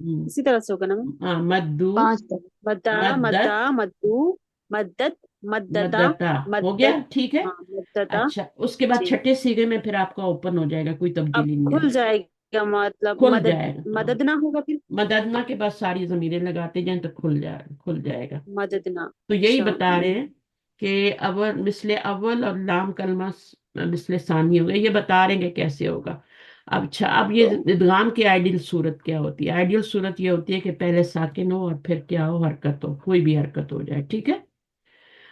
हम्म, इसी तरह से होगा ना मैम? हाँ, मद्दू, पांच तक मद्दा मद्दा मद्दत, मद्दू मद्दत मद्दता मद्दता। हो गया, मद्दत। ठीक है। हाँ मद्दता। अच्छा, उसके बाद जी। छठे सीगे में फिर आपका ओपन हो जाएगा, कोई अब तब्दीली नहीं खुल आएगी। जाएगा मतलब खुल मदद। जाएगा, हाँ। मदद ना होगा फिर? मददना के बाद सारी जमीरें लगाते जाएं तो खुल जाएगा। मदद ना। तो यही अच्छा। बता रहे हैं कि अव्वल मिसले अव्वल और लाम कलमा मिसले सानी हो गए, ये बता रहे हैं कि कैसे होगा। अब अच्छा, अब ये इदगाम की आइडियल सूरत क्या होती है? आइडियल सूरत ये होती है कि पहले साकिन हो और फिर क्या हो, हरकत हो, कोई भी हरकत हो जाए, ठीक है।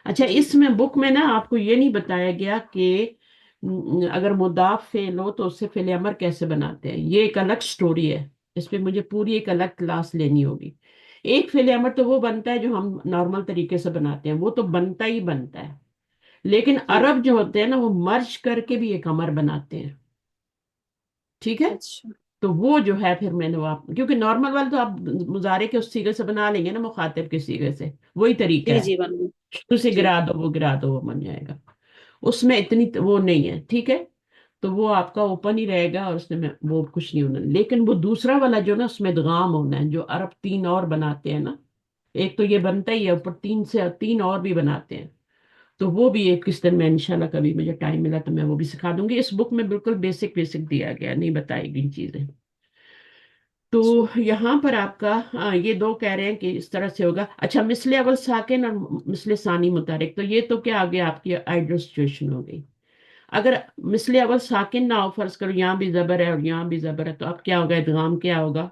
अच्छा, जी। इसमें बुक में ना आपको ये नहीं बताया गया कि अगर मुदाफ फेल हो तो उससे फेल अमर कैसे बनाते हैं, ये एक अलग स्टोरी है। इस पे मुझे पूरी एक अलग क्लास लेनी होगी। एक फेल अमर तो वो बनता है जो हम नॉर्मल तरीके से बनाते हैं, वो तो बनता ही बनता है। लेकिन जी। अरब जो होते हैं ना, वो मर्ज करके भी एक अमर बनाते हैं, ठीक है। अच्छा। तो वो जो है फिर मैंने वो आप, क्योंकि नॉर्मल वाले तो आप मुजारे के उस सीगे से बना लेंगे ना, मुखातिब के सीगे से, वही तरीका जी। है। जी बन गई। शुरू से जी। गिरा दो वो बन जाएगा। उसमें इतनी वो नहीं है, ठीक है। तो वो आपका ओपन ही रहेगा और उसमें वो कुछ नहीं होना, लेकिन वो दूसरा वाला जो ना, उसमें इदगाम होना है, जो अरब तीन और बनाते हैं ना। एक तो ये बनता ही है, ऊपर तीन से तीन और भी बनाते हैं। तो वो भी एक किस दिन मैं इंशाल्लाह कभी मुझे टाइम मिला तो मैं वो भी सिखा दूंगी। इस बुक में बिल्कुल बेसिक बेसिक दिया गया, नहीं बताई गई चीजें। अच्छा। तो यहाँ पर आपका, हाँ, ये दो कह रहे हैं कि इस तरह से होगा। अच्छा, मिसले अवल साकिन और मिसले सानी मुतारिक, तो ये तो क्या आ गया, आपकी आइडियल सिचुएशन हो गई। अगर मिसले अवल साकिन ना हो, फर्ज करो यहाँ भी जबर है और यहाँ भी जबर है, तो अब क्या होगा, इदगाम क्या होगा।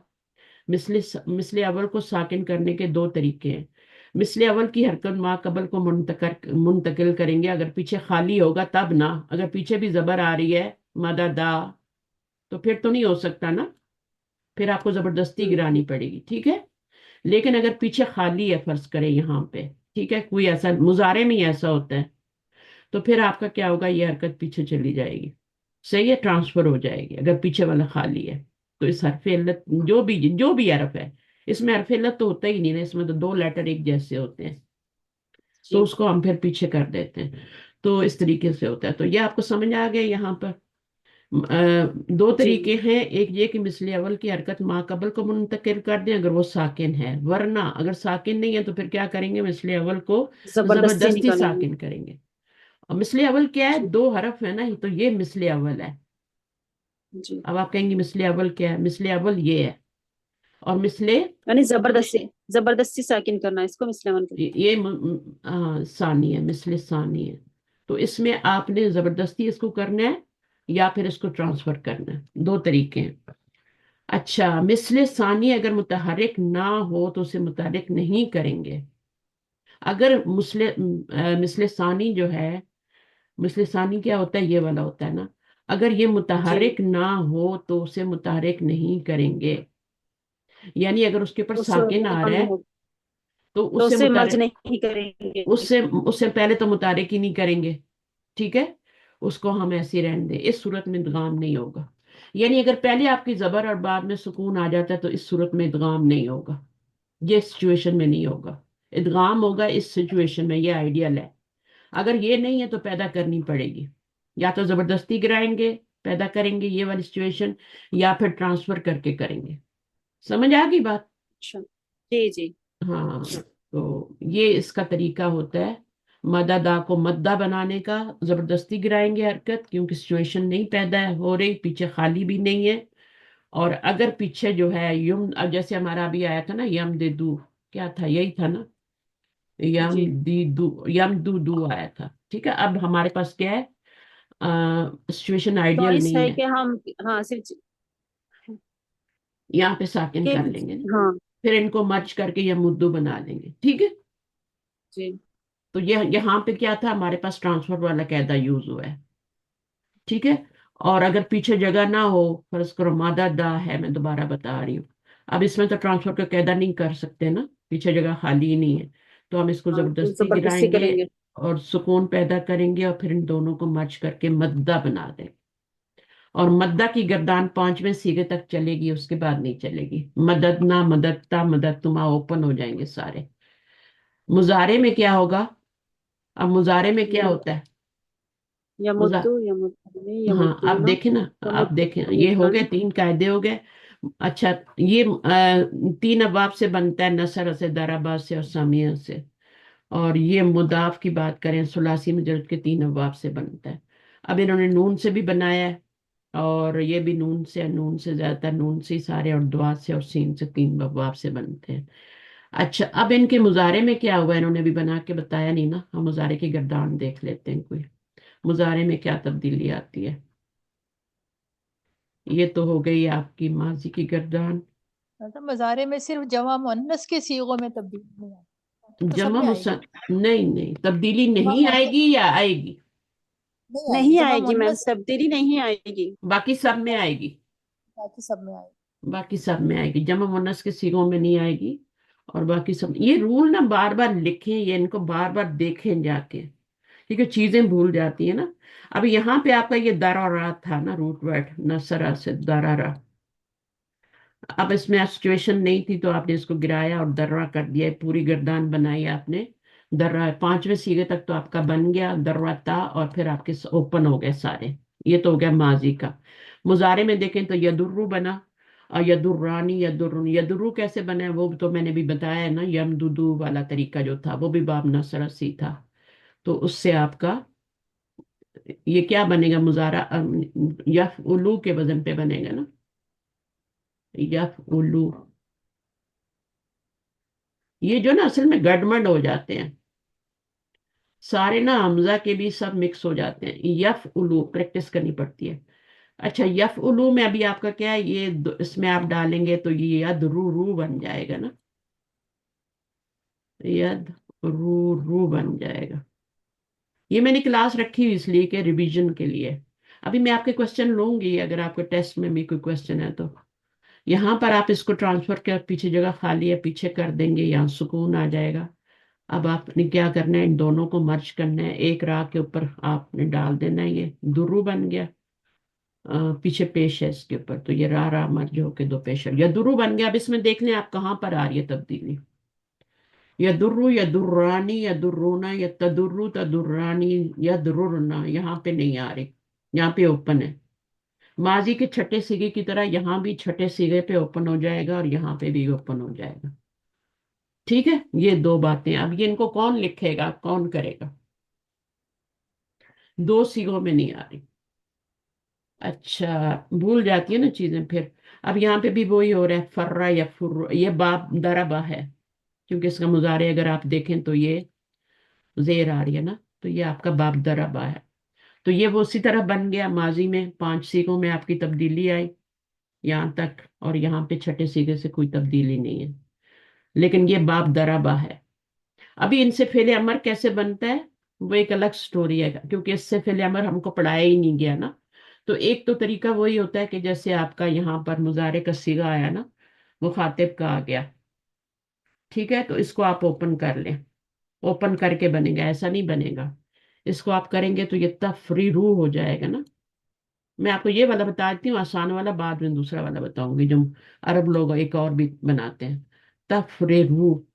मिसले अवल को साकिन करने के दो तरीके हैं। मिसले अवल की हरकत मा कबल को मुंतकिल करेंगे, अगर पीछे खाली होगा तब ना। अगर पीछे भी जबर आ रही है, मददा, तो फिर तो नहीं हो सकता ना, फिर आपको जबरदस्ती गिरानी पड़ेगी, ठीक है। लेकिन अगर पीछे खाली है, फर्ज करें यहाँ पे, ठीक है, कोई ऐसा मुजारे में ही ऐसा होता है, तो फिर आपका क्या होगा, ये हरकत पीछे चली जाएगी, सही है, ट्रांसफर हो जाएगी अगर पीछे वाला खाली है। तो इस हरफ इल्लत, जो भी हरफ है, इसमें हरफ इल्लत तो होता ही नहीं ना, इसमें तो दो लेटर एक जैसे होते हैं, तो जी। उसको हम फिर पीछे कर देते हैं। तो इस तरीके से होता है। तो ये आपको समझ आ गया यहाँ पर। दो जी। तरीके हैं, एक ये कि मिसले अवल की हरकत माकबल को मुंतकिल कर दें अगर वो साकिन है, वरना अगर साकिन नहीं है तो फिर क्या करेंगे, मिसले अवल को जबरदस्ती जबरदस्ती निकालेंगे। साकिन करेंगे। और मिसले अवल क्या है, जी। दो हरफ है ना, तो ये मिसले अवल है। जी। अब आप कहेंगे मिसले अवल क्या है, मिसले अवल ये है। और मिसले, यानी जबरदस्ती। जबरदस्ती साकिन करना, इसको मिसलेमन कहते हैं। सानी है, मिसले सानी है। तो इसमें आपने जबरदस्ती इसको करना है या फिर इसको ट्रांसफर करना है, दो तरीके हैं। अच्छा, मिसले सानी अगर मुतहरिक ना हो तो उसे मुतहरिक नहीं करेंगे। अगर मिसले सानी जो है, मिसले सानी क्या होता है, ये वाला होता है ना, अगर ये जी। मुतहरिक ना हो तो उसे मुतहरिक नहीं करेंगे। यानी अगर उसके ऊपर तो उससे साकिन आ रहा कम है हो तो तो उससे उससे मर्ज मुतहरिक, नहीं करेंगे। उससे उससे पहले तो मुतारिक ही नहीं करेंगे, ठीक है। उसको हम ऐसे ही रहने दें, इस सूरत में इदगाम नहीं होगा। यानी अगर पहले आपकी जबर और बाद में सुकून आ जाता है तो इस सूरत में इदगाम नहीं होगा, ये सिचुएशन में नहीं होगा। इदगाम होगा इस सिचुएशन में, ये आइडियल है। अगर ये नहीं है तो पैदा करनी पड़ेगी, या तो जबरदस्ती गिराएंगे, पैदा करेंगे ये वाली सिचुएशन, या फिर ट्रांसफर करके करेंगे। समझ आ गई बात। अच्छा। जी। जी। हाँ, तो ये इसका तरीका होता है। मददा को मद्दा बनाने का, जबरदस्ती गिराएंगे हरकत, क्योंकि सिचुएशन नहीं पैदा हो रही, पीछे खाली भी नहीं है। और अगर पीछे जो है युम, अब जैसे हमारा अभी आया था ना, यम दे दू, क्या था, यही था ना, यम जी। दी दू, यम दू दू आया था, ठीक है। अब हमारे पास क्या है, सिचुएशन आइडियल चॉइस नहीं है है, कि हम। हाँ सिर्फ यहाँ पे साकिन के। कर लेंगे ना, हाँ। फिर इनको मर्ज करके या मुद्दू बना लेंगे, ठीक है। जी। तो ये यहाँ पे क्या था, हमारे पास ट्रांसफर वाला कायदा यूज हुआ है, ठीक है। और अगर पीछे जगह ना हो, फर्ज करो मादा दा है, मैं दोबारा बता रही हूँ, अब इसमें तो ट्रांसफर का कायदा नहीं कर सकते ना, पीछे जगह खाली ही नहीं है। तो हम इसको हाँ तो जबरदस्ती जबरदस्ती गिराएंगे करेंगे। और सुकून पैदा करेंगे और फिर इन दोनों को मर्ज करके मद्दा बना दें। और मद्दा की गर्दान पांचवें सीगे तक चलेगी, उसके बाद नहीं चलेगी। मदद ना, मददता, मदद तुमा ओपन हो जाएंगे सारे। मुजारे में क्या होगा? अब मुजारे में क्या होता है? मुजा यमुद्दू, यमुद्दूनी, हाँ, आप यमुद्दूना, देखें ना, आप देखें, ये हो गए यमुद्दून। तीन कायदे हो गए। अच्छा, ये तीन अबाब से बनता है, नसर से, दराबा से और सामिया से। और ये मुदाफ की बात करें, सुलासी में जल्द के तीन अबाब से बनता है। अब इन्होंने नून से भी बनाया है, और ये भी नून से, नून से ज्यादातर नून से ही सारे, और दुआ से और सीन से तीन अबाब से बनते हैं। अच्छा, अब इनके मुजारे में क्या हुआ, इन्होंने भी बना के बताया नहीं ना, हम मुजारे की गर्दान देख लेते हैं कोई। मुजारे में क्या तब्दीली आती है? ये तो हो गई आपकी माजी की गर्दान। मतलब मजारे में सिर्फ जमा मुअन्नस के सीगों में तब्दीली नहीं आती, तो सब जमा में आएगी। मुसन नहीं नहीं, तब्दीली जमा नहीं मुअन्नस आएगी या आएगी? नहीं आएगी, नहीं जमा आएगी मैम, मुअन्नस तब्दीली नहीं आएगी। बाकी सब में आएगी। बाकी सब में आएगी। बाकी सब में आएगी, जमा मुन्नस के सीगों में नहीं आएगी। और बाकी सब, ये रूल ना बार बार लिखें, ये इनको बार बार देखें जाके, क्योंकि चीजें भूल जाती है ना। अब यहाँ पे आपका ये दरारा था ना, रूट वर्ड नसरा से दरारा। अब इसमें सिचुएशन नहीं थी तो आपने इसको गिराया और दर्रा कर दिया, पूरी गर्दान बनाई आपने। दर्रा पांचवें सीगे तक तो आपका बन गया दर्राता, और फिर आपके ओपन हो गए सारे। ये तो हो गया माजी का। मुजारे में देखें तो यदुर्रू बना, और यदुर्रानी, यदुर्रुन। यदुर्रू कैसे बना है वो तो मैंने भी बताया है ना, यमदुदू वाला तरीका जो था वो भी बाब नसर सी था। तो उससे आपका ये क्या बनेगा, मुजारा यफ उलू के वजन पे बनेगा ना, यफ उलू। ये जो ना असल में गड़बड़ हो जाते हैं सारे ना, हमजा के भी सब मिक्स हो जाते हैं। यफ उलू प्रैक्टिस करनी पड़ती है। अच्छा, यफ उलू में अभी आपका क्या है, ये इसमें आप डालेंगे तो ये यद रू रू बन जाएगा ना, यद रू रू बन जाएगा। ये मैंने क्लास रखी हुई इसलिए कि रिवीजन के लिए। अभी मैं आपके क्वेश्चन लूंगी, अगर आपके टेस्ट में भी कोई क्वेश्चन है तो। यहाँ पर आप इसको ट्रांसफर कर, पीछे जगह खाली है पीछे कर देंगे, यहाँ सुकून आ जाएगा। अब आपने क्या करना है, इन दोनों को मर्ज करना है, एक राह के ऊपर आपने डाल देना है, ये दुर्रू बन गया। पीछे पेश है इसके ऊपर, तो ये राह राह मर्ज होके दो पेश है, या दुर्रू बन गया। अब इसमें देख लें आप कहाँ पर आ रही है तब्दीली। या दुर्रू, या दुर्रानी, या दुर्रूना, या तदुर्रू तदुर्रानी, या दुर्रना, यहाँ पे नहीं आ रही, यहाँ पे ओपन है। माजी के छठे सीगे की तरह यहाँ भी छठे सीगे पे ओपन हो जाएगा, और यहाँ पे भी ओपन हो जाएगा। ठीक है, ये दो बातें। अब ये इनको कौन लिखेगा, कौन करेगा? दो सीगों में नहीं आ रही। अच्छा, भूल जाती है ना चीजें फिर। अब यहाँ पे भी वही हो रहा है, फर्रा या फुर्र, ये बाप दरबा है, क्योंकि इसका मुजारे अगर आप देखें तो ये जेर आ रही है ना, तो ये आपका बाप दरबा है। तो ये वो उसी तरह बन गया, माजी में पांच सीगों में आपकी तब्दीली आई यहाँ तक, और यहाँ पे छठे सीगे से कोई तब्दीली नहीं है, लेकिन ये बाप दरबा है। अभी इनसे फेले अमर कैसे बनता है वो एक अलग स्टोरी है, क्योंकि इससे फेले अमर हमको पढ़ाया ही नहीं गया ना। तो एक तो तरीका वही होता है कि जैसे आपका यहाँ पर मुजारे का सीगा आया ना, वो खातिब का आ गया। ठीक है, तो इसको आप ओपन कर लें, ओपन करके बनेगा, ऐसा नहीं बनेगा। इसको आप करेंगे तो ये तफरीरू हो जाएगा ना। मैं आपको ये वाला बता देती हूँ आसान वाला, बाद में दूसरा वाला बताऊंगी जो अरब लोग एक और भी बनाते हैं। तफरीरू,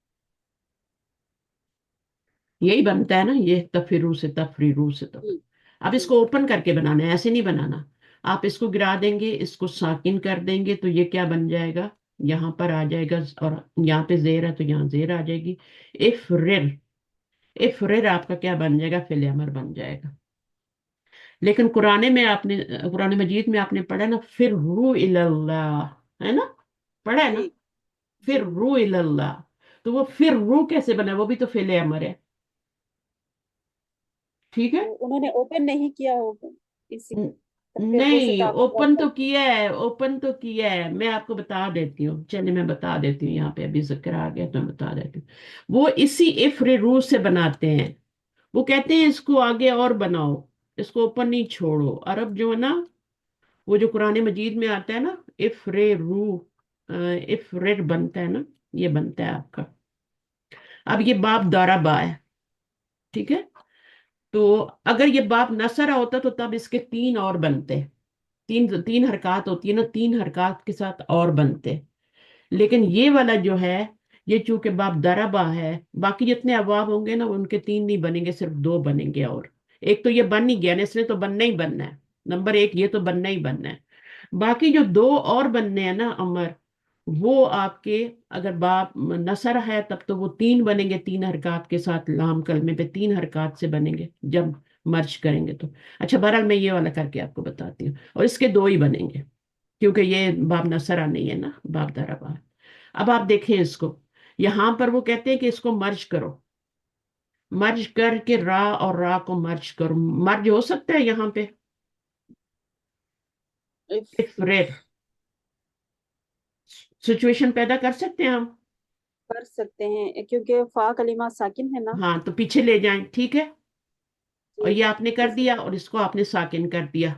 यही बनता है ना, ये तफरीरू से तफरीरू से तो। जी अब जी। इसको ओपन करके बनाना है, ऐसे नहीं बनाना। आप इसको गिरा देंगे, इसको साकिन कर देंगे, तो ये क्या बन जाएगा, यहाँ पर आ जाएगा, और यहाँ पे जेर है तो यहाँ जेर आ जाएगी। इफरिर, इफरिर आपका क्या बन जाएगा, फिल अमर बन जाएगा। लेकिन कुरान मजीद में आपने पढ़ा ना, फिर रू इल्लल्लाह, है ना, पढ़ा है जी ना, फिर जी। रू इल्लल्लाह। तो वो फिर रू कैसे बना, वो भी तो फिल अमर है। ठीक है। वो उन्होंने ओपन नहीं किया होगा, इसी न- फिर से नहीं, ताल्लुक ओपन रखता तो है। किया है, ओपन तो किया है, मैं आपको बता देती हूँ, चलिए मैं बता देती हूँ, यहाँ पे अभी जिक्र आ गया तो मैं बता देती हूँ। वो इसी इफ रे रू से बनाते हैं। वो कहते हैं इसको आगे और बनाओ, इसको ओपन नहीं छोड़ो। अरब जो है ना, वो जो कुरान मजीद में आता है ना, इफ रे रू, इफ रेड बनता है ना, ये बनता है आपका। अब ये बाप दारा बा है, ठीक है। तो अगर ये बाप नसरा होता तो तब इसके तीन और बनते, तीन तीन हरकत होती है ना, तीन हरकत के साथ और बनते। लेकिन ये वाला जो है, یہ چونکہ باب دربا ہے، باقی جتنے ابواب ہوں گے نا ان کے 3 نہیں بنیں گے، صرف 2 بنیں گے، اور ایک تو یہ بن ہی گیا نا، اس نے تو بننا ہی بننا ہے، نمبر 1 یہ تو بننا ہی بننا ہے، باقی جو 2 اور بننے ہیں نا عمر، وہ آپ کے اگر باب نصر ہے تب تو وہ 3 بنیں گے، 3 حرکات کے ساتھ، لام کلمے پہ 3 حرکات سے بنیں گے جب مرج کریں گے تو۔ اچھا بہرحال میں یہ والا کر کے آپ کو بتاتی ہوں، اور اس کے 2 ہی بنیں گے کیونکہ یہ باب نصرہ نہیں ہے نا، باب دربا۔ اب آپ دیکھیں اس کو، یہاں پر وہ کہتے ہیں کہ اس کو مرج کرو، مرج کر کے را اور را کو مرج کرو، مرج ہو سکتا ہے یہاں پہ؟ افریر سچویشن پیدا کر سکتے ہیں ہم؟ کر سکتے ہیں کیونکہ فا کلمہ ساکن ہے نا. ہاں تو پیچھے لے جائیں، ٹھیک ہے، اور جی یہ آپ نے کر اس دیا اور اس کو آپ نے ساکن کر دیا،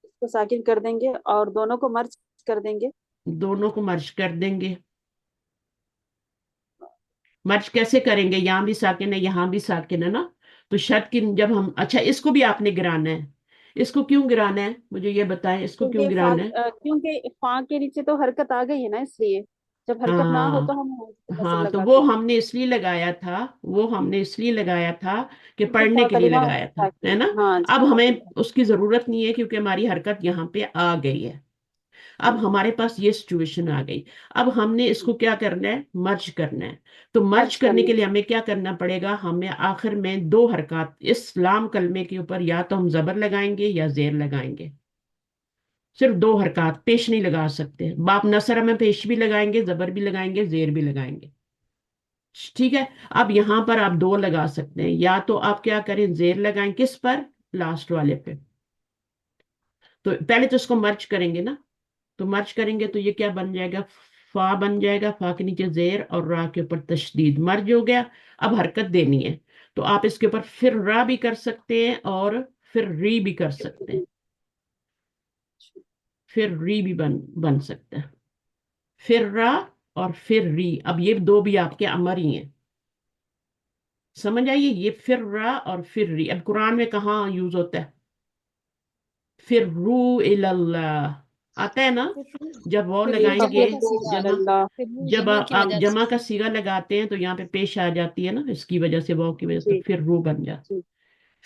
اس کو ساکن کر دیں گے اور دونوں کو مرج کر دیں گے. دونوں کو مرج کر دیں گے۔ مرج کیسے کریں گے؟ یہاں بھی ساکن ہے یہاں بھی ساکن ہے نا، تو شرط کی جب ہم، اچھا اس کو بھی آپ نے گرانا ہے، اس کو کیوں گرانا ہے مجھے یہ بتائیں، اس کو کیوں گرانا ہے؟ کیونکہ فا کے نیچے تو حرکت آ گئی ہے نا، اس لیے جب حرکت نہ ہو ہاں تو ہم نصب ہاں، تو وہ لگاتے ہیں. ہم نے اس لیے لگایا تھا، وہ ہم نے اس لیے لگایا تھا کہ کیونکہ پڑھنے فا کے لیے کلمہ لگایا تھا، ساکن ہے نا؟ ہے. ہاں جی اب ہمیں ساکن ہے. اس کی ضرورت نہیں ہے کیونکہ ہماری حرکت یہاں پہ آ گئی ہے، اب جی ہمارے پاس یہ سچویشن آ گئی، اب ہم نے اس جی کو کیا کرنا ہے؟ مرج کرنا ہے، تو مرج مرج کرنے کرنے کے لیے ہمیں کیا کرنا پڑے گا؟ ہمیں آخر میں 2 حرکات اس لام کلمے کے اوپر یا تو ہم زبر لگائیں گے یا زیر لگائیں گے، صرف 2 حرکات، پیش نہیں لگا سکتے، باپ نصر میں پیش بھی لگائیں گے، زبر بھی لگائیں گے، زیر بھی لگائیں گے، ٹھیک ہے؟ اب یہاں پر آپ 2 لگا سکتے ہیں، یا تو آپ کیا کریں، زیر لگائیں، کس پر؟ لاسٹ والے پہ، تو پہلے تو اس کو مرج کریں گے نا، تو مرج کریں گے تو یہ کیا بن جائے گا؟ فا بن جائے گا، فا کے نیچے زیر اور را کے اوپر تشدید، مرج ہو گیا، اب حرکت دینی ہے، تو آپ اس کے اوپر پھر را بھی کر سکتے ہیں اور پھر ری بھی کر سکتے ہیں، پھر ری بھی بن سکتا ہے، پھر را اور پھر ری، اب یہ 2 بھی آپ کے امر ہی ہیں، سمجھ آئیے؟ یہ پھر را اور پھر ری، اب قرآن میں کہاں یوز ہوتا ہے؟ پھر رو اللہ آتا ہے نا، جب وہ پھر لگائیں جمع گے، کا سیگا، جمع، اللہ. پھر وہ جب جمع کی آپ وجہ سے. جمع کا صیغہ لگاتے ہیں تو یہاں پہ پیش آ جاتی ہے نا، اس کی وجہ سے، وہ کی وجہ سے، تو جی پھر رو بن جاتا، جی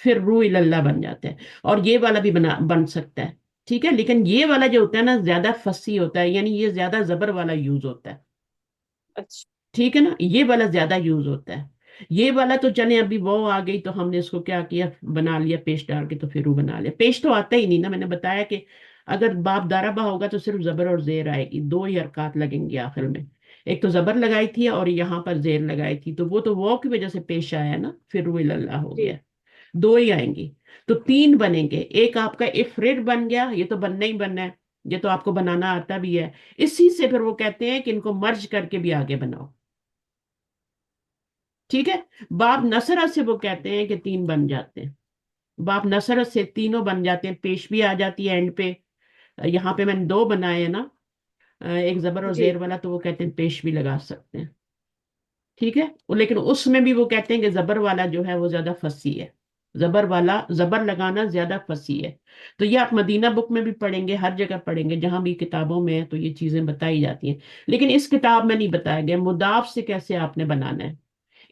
پھر رو اللہ بن جاتا ہے، اور یہ والا بھی بن سکتا ہے، ٹھیک ہے، لیکن یہ والا جو ہوتا ہے نا زیادہ فصیح ہوتا ہے، یعنی یہ زیادہ زبر والا یوز ہوتا ہے، اچھا ٹھیک ہے نا، یہ والا زیادہ یوز ہوتا ہے، یہ والا تو چلیں ابھی وہ آ گئی تو ہم نے اس کو کیا کیا، بنا لیا پیش ڈال کے، تو پھر رو بنا لیا، پیش تو آتا ہی نہیں نا، میں نے بتایا کہ اگر باب داربا ہوگا تو صرف زبر اور زیر آئے گی، 2 ہی حرکات لگیں گی آخر میں، ایک تو زبر لگائی تھی اور یہاں پر زیر لگائی تھی، تو وہ کی وجہ سے پیش آیا نا، پھر رو اللہ ہو جی گیا، 2 ہی آئیں گی، تو 3 بنیں گے، ایک آپ کا افرد بن گیا، یہ تو بننا ہی بننا ہے، یہ تو آپ کو بنانا آتا بھی ہے، اسی سے پھر وہ کہتے ہیں کہ ان کو مرج کر کے بھی آگے بناؤ، ٹھیک ہے؟ باب نصرہ سے وہ کہتے ہیں کہ 3 بن جاتے ہیں، باب نصرت سے تینوں بن جاتے ہیں، پیش بھی آ جاتی ہے اینڈ پہ، یہاں پہ میں نے 2 بنائے ہیں نا، ایک زبر اور جی زیر والا، تو وہ کہتے ہیں پیش بھی لگا سکتے ہیں، ٹھیک ہے، لیکن اس میں بھی وہ کہتے ہیں کہ زبر والا جو ہے وہ زیادہ فصیح ہے، زبر والا، زبر لگانا زیادہ فصیح ہے، تو یہ آپ مدینہ بک میں بھی پڑھیں گے، ہر جگہ پڑھیں گے، جہاں بھی کتابوں میں ہے تو یہ چیزیں بتائی جاتی ہیں، لیکن اس کتاب میں نہیں بتایا گیا مضاف سے کیسے آپ نے بنانا ہے،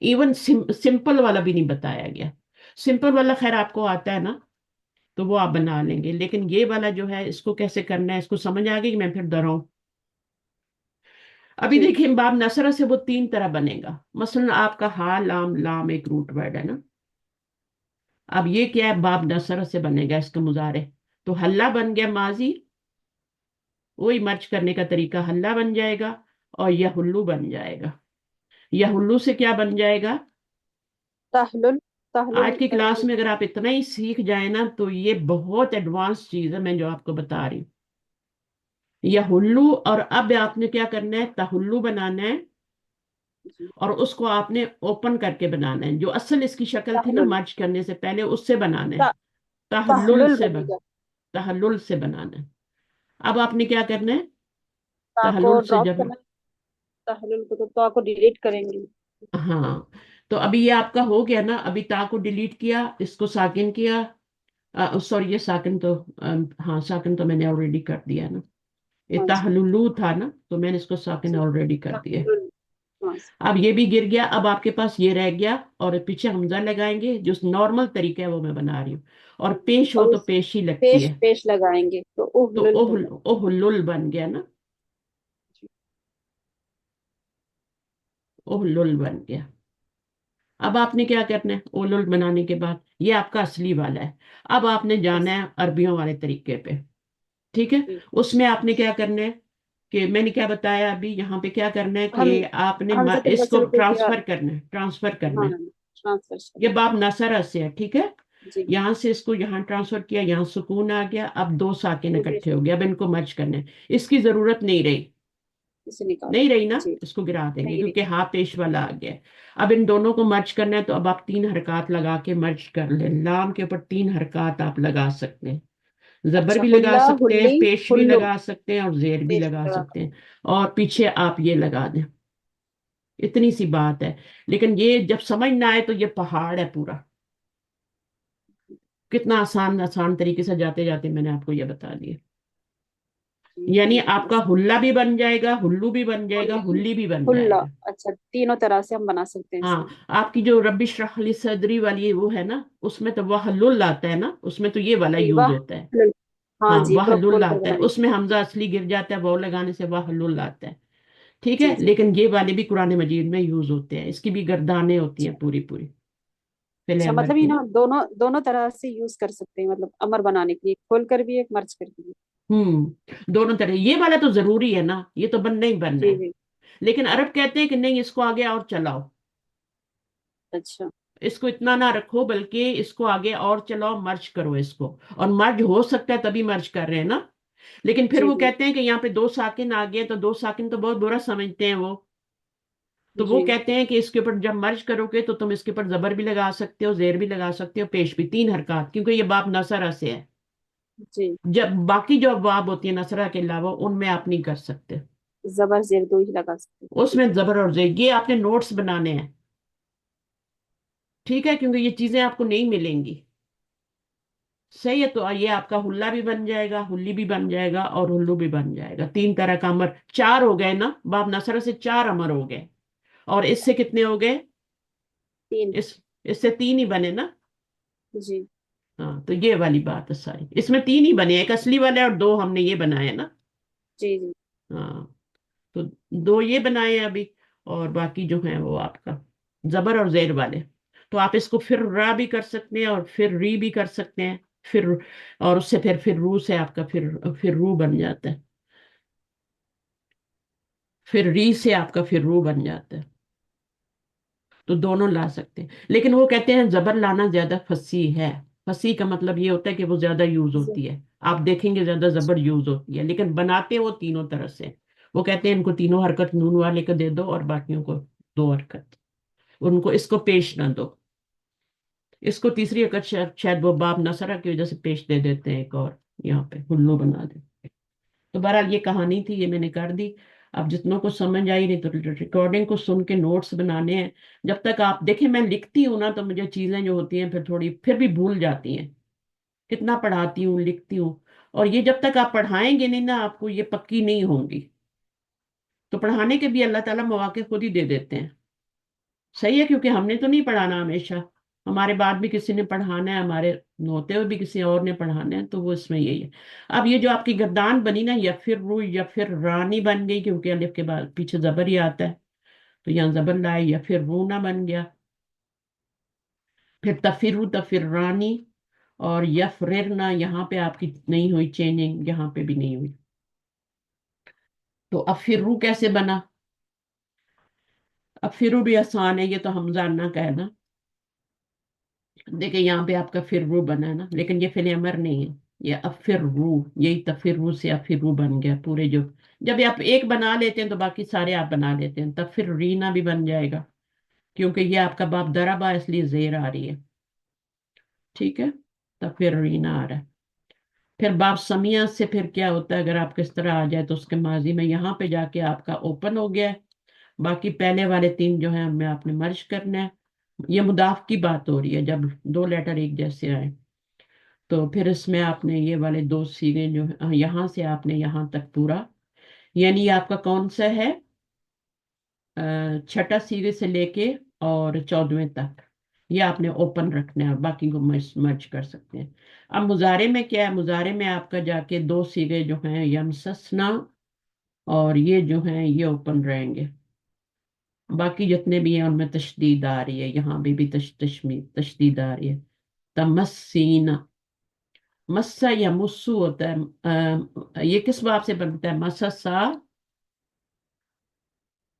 ایون سمپل والا بھی نہیں بتایا گیا، سمپل والا خیر آپ کو آتا ہے نا تو وہ آپ بنا لیں گے، لیکن یہ والا جو ہے اس کو کیسے کرنا ہے، اس کو سمجھ آ گئی کہ میں پھر دہراؤں؟ ابھی جی دیکھیں باب نصرہ سے وہ 3 طرح بنے گا، مثلا آپ کا ہا لام، لام ایک روٹ ورڈ ہے نا، اب یہ کیا ہے، باب نصرہ سے بنے گا، اس کا مضارع، تو حلہ بن گیا ماضی، وہی مرج کرنے کا طریقہ، حلہ بن جائے گا اور یہ ہلو بن جائے گا، یہ ہلو سے کیا بن جائے گا؟ تحلل تحلل آج کی کلاس میں اگر آپ اتنا ہی سیکھ جائیں نا تو یہ بہت ایڈوانس چیز ہے میں جو آپ کو بتا رہی ہوں، یہ ہلو، اور اب آپ نے کیا کرنا ہے، تہلو بنانا ہے، جی اور اس کو آپ نے اوپن کر کے بنانا ہے، جو اصل اس کی شکل تھی نا تحلل مرج کرنے سے پہلے اس سے بنانا ہے، ت- تحلل تحلل سے بنے گا. تحلل سے بنانا ہے، اب آپ نے کیا کرنا ہے، تا کو تحلل سے ڈراپ جب، کرنا ہے. تحلل کو تو تا کو ڈیلیٹ کریں گے. ہاں، تو ابھی یہ آپ کا ہو گیا نا، ابھی تا کو ڈیلیٹ کیا، اس کو ساکن کیا، سوری یہ ساکن تو، ہاں ساکن تو میں نے آلریڈی کر دیا نا، یہ ہاں جی تحللو تھا نا تو میں نے اس کو ساکن جی آلریڈی کر دیا، تحلل. हाँ अब ये भी गिर गया, अब आपके पास ये रह गया, और पीछे हमजा लगाएंगे, जो नॉर्मल तरीका है वो मैं बना रही हूँ। और पेश हो और तो उस पेश ही लगती पेश है। पेश लगाएंगे तो तो उहलुल हो ओह, जाएगा। ओहलुल बन गया ना, जी। ओहलुल बन गया। अब आपने क्या करना है, ओलुल बनाने के बाद ये आपका असली वाला है। अब आपने जाना बस। है अरबियों वाले तरीके पे। ठीक है। जी। उसमें आपने क्या करना है, कि मैंने क्या बताया अभी, यहाँ पे क्या करना है हम कि आपने हमजतुल इसको वसल को क्या? ट्रांसफर करना है, ट्रांसफर करना हाँ है। हाँ, ट्रांसफर ये करना बाप नसर से है, ठीक है। जी। यहाँ से इसको यहाँ ट्रांसफर किया, यहाँ सुकून आ गया, अब दो साकिन ये पेश इकट्ठे हो गए, अब इनको मर्ज करना है। इसकी जरूरत नहीं रही, इसे निकाल नहीं रही ना, जी। इसको गिरा देंगे नहीं क्योंकि रही। हाँ पेश वाला आ गया है। अब इन दोनों को मर्ज करना है, तो अब आप तीन हरकत लगा के मर्ज कर ले, लाम के ऊपर तीन हरकत आप लगा सकते हैं। जबर अच्छा, भी लगा हुल्ला सकते हैं, हुल्ली पेश भी हुल्लू, लगा सकते हैं, और जेर भी पेश लगा लगा सकते हैं। और पीछे आप ये लगा दें, इतनी सी बात है। लेकिन ये जब समझ ना आए तो ये पहाड़ है पूरा। कितना आसान आसान तरीके से जाते जाते मैंने आपको ये बता दिया। जी, यानी हमजतुल आपका वसल हुल्ला भी बन जाएगा, हुल्लू भी बन जाएगा, हुल्ली भी, हुल्ली भी बन हुल्ला। जाएगा। अच्छा, तीनों तरह से हम बना सकते हैं इसको। हाँ, आपकी जो रब्बी इश्रह ली सदरी वाली वो है ना, उसमें तो वह हल्लुल आता है ना, उसमें तो ये वाला जी यूज वाह। होता है। हाँ हाँ, जी, वह प्रॉपर हल्लुल खोल कर आता है, बनाने के उसमें हमजा असली गिर जाता है, वाव लगाने से वह हल्लुल आता है। ठीक जी है, जी। लेकिन ये वाले भी कुरान मजीद में यूज होते हैं, इसकी भी गर्दानें होती हैं अच्छा। पूरी पूरी, फिल अच्छा, अमर मतलब ये की ना ना। दोनों दोनों तरह से यूज कर सकते हैं, मतलब अमर बनाने के लिए खोल कर भी, एक मर्ज करके भी। दोनों तरह, ये वाला तो जरूरी है ना, ये तो बनना ही बनना जी है। जी। लेकिन अरब कहते हैं कि नहीं, इसको आगे और चलाओ, अच्छा। इसको इतना ना रखो, बल्कि इसको आगे और चलाओ, मर्ज करो इसको। और मर्ज हो सकता है तभी मर्ज कर रहे हैं ना। लेकिन फिर जी वो जी कहते हैं कि यहाँ पे दो साकिन आ गए, तो दो साकिन तो बहुत बुरा समझते हैं वो। तो वो जी। कहते हैं कि इसके ऊपर जब मर्ज करोगे तो तुम इसके ऊपर जबर भी लगा सकते हो, जेर भी लगा सकते हो, पेश भी, तीन हरकत, क्योंकि ये बाप नसरा से है। जी। जब बाकी जो अबवाब होती है नसरा के अलावा, उनमें आप नहीं कर सकते। जबर जेर दो ही लगा सकते हैं, ठीक उसमें है। जबर और जेर, ये आपने नोट्स बनाने हैं। ठीक है, क्योंकि ये चीजें आपको नहीं मिलेंगी। सही है, तो ये आपका हुल्ला भी बन जाएगा, हुल्ली भी बन जाएगा, और हुल्लू भी बन जाएगा। तीन तरह का अमर, चार हो गए ना, बाप नसरा से चार अमर हो गए। और इससे कितने हो गए? तीन। इस इससे तीन ही बने ना। जी हाँ, तो ये वाली बात है सारी, इसमें तीन ही बने, एक असली वाला है और दो हमने ये बनाए ना। जी जी। हाँ, तो दो ये बनाए हैं अभी, और बाकी जो है वो आपका जबर और जेर वाले। तो आप इसको फिर रा भी कर सकते हैं, और फिर री भी कर सकते हैं, फिर, और उससे फिर रू से आपका फिर रू बन जाता है, फिर री से आपका फिर रू बन जाता है। तो दोनों ला सकते हैं, लेकिन वो कहते हैं जबर लाना ज्यादा फसी है। फसी का मतलब ये होता है कि वो ज्यादा यूज ज- होती है। आप देखेंगे ज्यादा जबर यूज होती है, लेकिन बनाते वो तीनों तरह से। वो कहते हैं इनको तीनों हरकत नून वाले को दे दो, और बाकियों को दो हरकत, उनको इसको पेश ना दो। इसको तीसरी हरकत शायद वो बाप नसरा की वजह से पेश दे देते हैं, एक और यहाँ पे हुल्लो बना दे। तो बहरहाल ये कहानी थी, ये मैंने कर दी। अब जितनों को समझ आई नहीं, तो रिकॉर्डिंग को सुन के नोट्स बनाने हैं। जब तक आप देखें, मैं लिखती हूँ ना, तो मुझे चीजें जो होती हैं फिर थोड़ी फिर भी भूल जाती हैं। कितना पढ़ाती हूँ, लिखती हूँ, और ये जब तक आप पढ़ाएंगे नहीं ना, आपको ये पक्की नहीं होंगी। तो पढ़ाने के भी अल्लाह ताला मौके खुद ही दे देते हैं। सही है, क्योंकि हमने तो नहीं पढ़ाना हमेशा, हमारे बाद भी किसी ने पढ़ाना है, हमारे होते हुए भी किसी और ने पढ़ाना है, तो वो इसमें यही है। अब ये जो आपकी गर्दान बनी ना, या फिर रू या फिर रानी बन गई, क्योंकि अलिफ के बाद पीछे जबर ही आता है, तो यहाँ जबर लाए, या फिर रूना बन गया। फिर तफिरू तफिर रानी, और यफरिरना, यहाँ पे आपकी नहीं हुई चेंजिंग, यहाँ पे भी नहीं हुई। तो अब फिर रू कैसे बना? अब फिर भी आसान है, ये तो हमजा अन्ना का है ना। देखिए यहाँ पे आपका फिर रू बना है ना, लेकिन ये फिल अमर नहीं है, ये अब फिर रू, यही तफिर रू से अब फिर रू बन गया पूरे जो। जब आप एक बना लेते हैं तो बाकी सारे आप बना लेते हैं, तब फिर रीना भी बन जाएगा, क्योंकि ये आपका बाप दराबा, इसलिए जेर आ रही है। ठीक है, तब फिर रीना आ रहा है। फिर बाप समिया से फिर क्या होता है, अगर आपको इस तरह आ जाए, तो उसके माजी में यहाँ पे जाके आपका ओपन हो गया है। बाकी पहले वाले तीन जो है हमें आपने मर्ज करना है। ये मुदाफ की बात हो रही है, जब दो लेटर एक जैसे आए। तो फिर इसमें आपने ये वाले दो सीगे जो है, यहाँ से आपने यहाँ तक पूरा, यानी ये आपका कौन सा है, छठा सीरे से लेके और 14वें तक ये आपने ओपन रखना है और बाकी को मर्ज कर सकते हैं। अब मुजारे में क्या है, मुजारे में आपका जाके दो सीरे जो हैं यमससना और ये जो हैं ये ओपन रहेंगे, बाकी जितने भी हैं उनमें तशदीद आ रही है, यहाँ भी तशदीद आ रही है। तमस्सीना, मस्सा या मुस्सू होता है, ये किस बाब से बनता है, मससा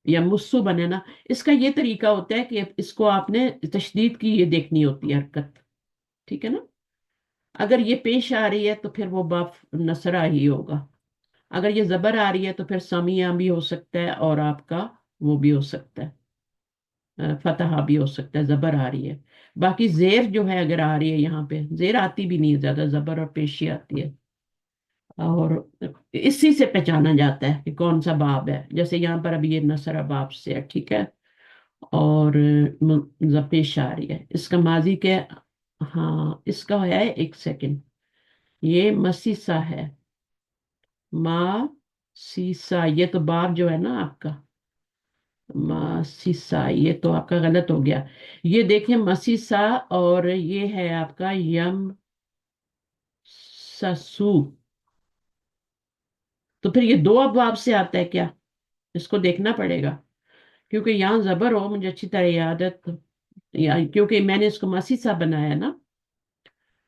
या मुस्सू बने ना। इसका ये तरीका होता है कि इसको आपने तशदीद की ये देखनी होती है हरकत, ठीक है ना। अगर ये पेश आ रही है तो फिर वो बाप नसरा ही होगा, अगर ये जबर आ रही है तो फिर समिया भी हो सकता है और आपका वो भी हो सकता है, फतहा भी हो सकता है, जबर आ रही है। बाकी जेर जो है अगर आ रही है, यहाँ पे जेर आती भी नहीं है ज्यादा, जबर और पेशी आती है। और इसी से पहचाना जाता है कि कौन सा बाब है, जैसे यहाँ पर अभी ये नसरा बाब से है, ठीक है। और पेश आ रही है, इसका माजी के, हाँ इसका है, एक सेकंड, ये मसीसा है, मा सीसा, ये तो बाब जो है ना आपका, मसीसा, ये तो आपका गलत हो गया। ये देखें मसीसा, और ये है आपका यम ससु, तो फिर ये दो अबवाब से आता है क्या, इसको देखना पड़ेगा। क्योंकि यहाँ जबर हो, मुझे अच्छी तरह याद है तो, क्योंकि मैंने इसको मसीसा बनाया ना,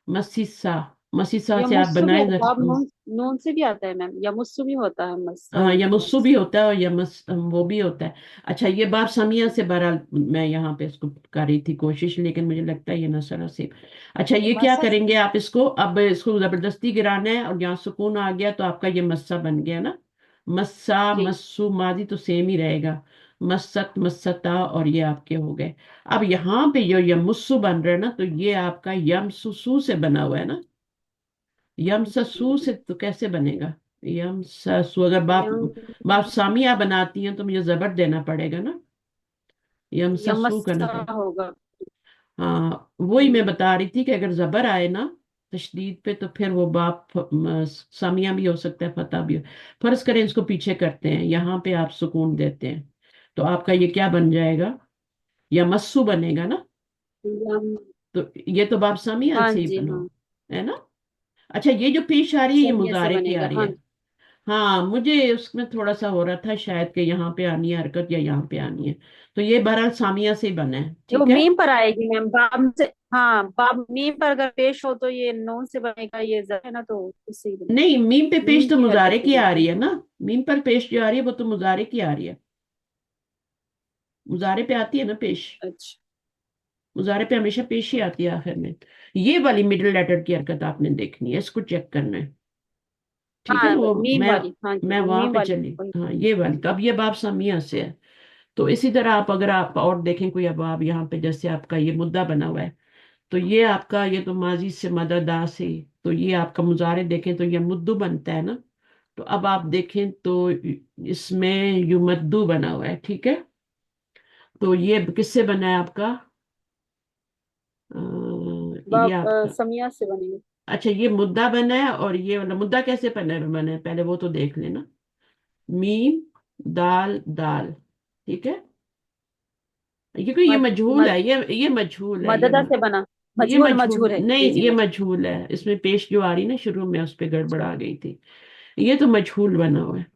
मसीसा, मसीसा से आप यमुस्सु भी बनाए आता है, नून नून से भी आता है मैम, यमुस्सु भी होता है हाँ, यमुस्सु भी मस। होता है और यमस वो भी होता है। अच्छा, ये बार समिया से बहरहाल मैं यहाँ पे इसको कर रही थी कोशिश, लेकिन मुझे लगता है ये नसरा से। अच्छा, ये क्या मसा करेंगे आप, इसको अब इसको जबरदस्ती गिराना है और यहाँ सुकून आ गया तो आपका ये मस्सा बन गया ना। मस्सा जी। मस्सू माजी तो सेम ही रहेगा, मस्सत मस्सता, और ये आपके हो गए। अब यहाँ पे जो यमुस्सु बन रहा है ना, तो ये आपका यम सुसु से बना हुआ है ना, यम ससु से तो कैसे बनेगा, यम ससु, अगर बाप यम बाप सामिया बनाती हैं तो मुझे जबर देना पड़ेगा ना, यम ससु करना यमस्सा पड़ेगा। होगा। हाँ, वही मैं हम्म, बता रही थी कि अगर जबर आए ना तशदीद पे तो फिर वो बाप सामिया भी हो सकता है, फतह भी हो। फर्ज करें इसको पीछे करते हैं, यहाँ पे आप सुकून देते हैं, तो आपका ये क्या बन जाएगा, या मस्सू बनेगा ना। यम। तो ये तो बाप सामिया हाँ से ही जी बनो, हाँ। है ना। अच्छा, ये जो पेश आ रही है ये सही ऐसे मुजारे की आ बनेगा, रही हाँ है। जी। हाँ, मुझे उसमें थोड़ा सा हो रहा था शायद कि यहाँ पे आनी है हरकत या यहाँ पे आनी है, तो ये बहरहाल सामिया से ही बना है, ये वो ठीक है। मीम पर आएगी मैम, बाब से। हाँ, बाब मीम पर अगर पेश हो तो ये नून से बनेगा, ये ज़ है ना, तो उससे ही बनेगा। नहीं, मीम पे पेश मीम तो की हरकत मुजारे से की आ रही बनती है ना, मीम पर पेश जो आ रही है वो तो मुजारे की आ रही है, मुजारे पे आती है ना पेश, है। अच्छा। मुजारे पे हमेशा पेश ही आती है आखिर में। ये वाली मिडिल लेटर की हरकत आपने देखनी है, इसको चेक करना है, ठीक है। हाँ, वो मीम मैं वाली, हाँ जी मैं वो वहां मीम पे वाली चली, वही। हाँ ये वाली, तो अब ये बाब सामिया से है। तो इसी तरह आप अगर आप और देखें कोई, अब आप यहाँ पे जैसे आपका ये मुद्दा बना हुआ है, तो ये आपका ये तो माजी से मददा से, तो ये आपका मुजारे देखें तो ये मुद्दू बनता है ना। तो अब आप देखें तो इसमें युमद्दू बना हुआ है, ठीक है। तो ये किससे बना है आपका, ये बाब आपका, समिया से बनेगा। अच्छा ये मुद्दा बना है, और ये वाला मुद्दा कैसे बना है पहले वो तो देख लेना। मीम दाल दाल, ठीक है, क्योंकि ये मद, मजहूल मद, है, ये मजहूल है, मददा से बना। ये मजहूल, मजहूल मजहूल है नहीं, जी जी, ये मजहूल। मजहूल है, इसमें पेश जो आ रही ना शुरू में उस पे गड़बड़ आ गई थी, ये तो मजहूल बना हुआ है,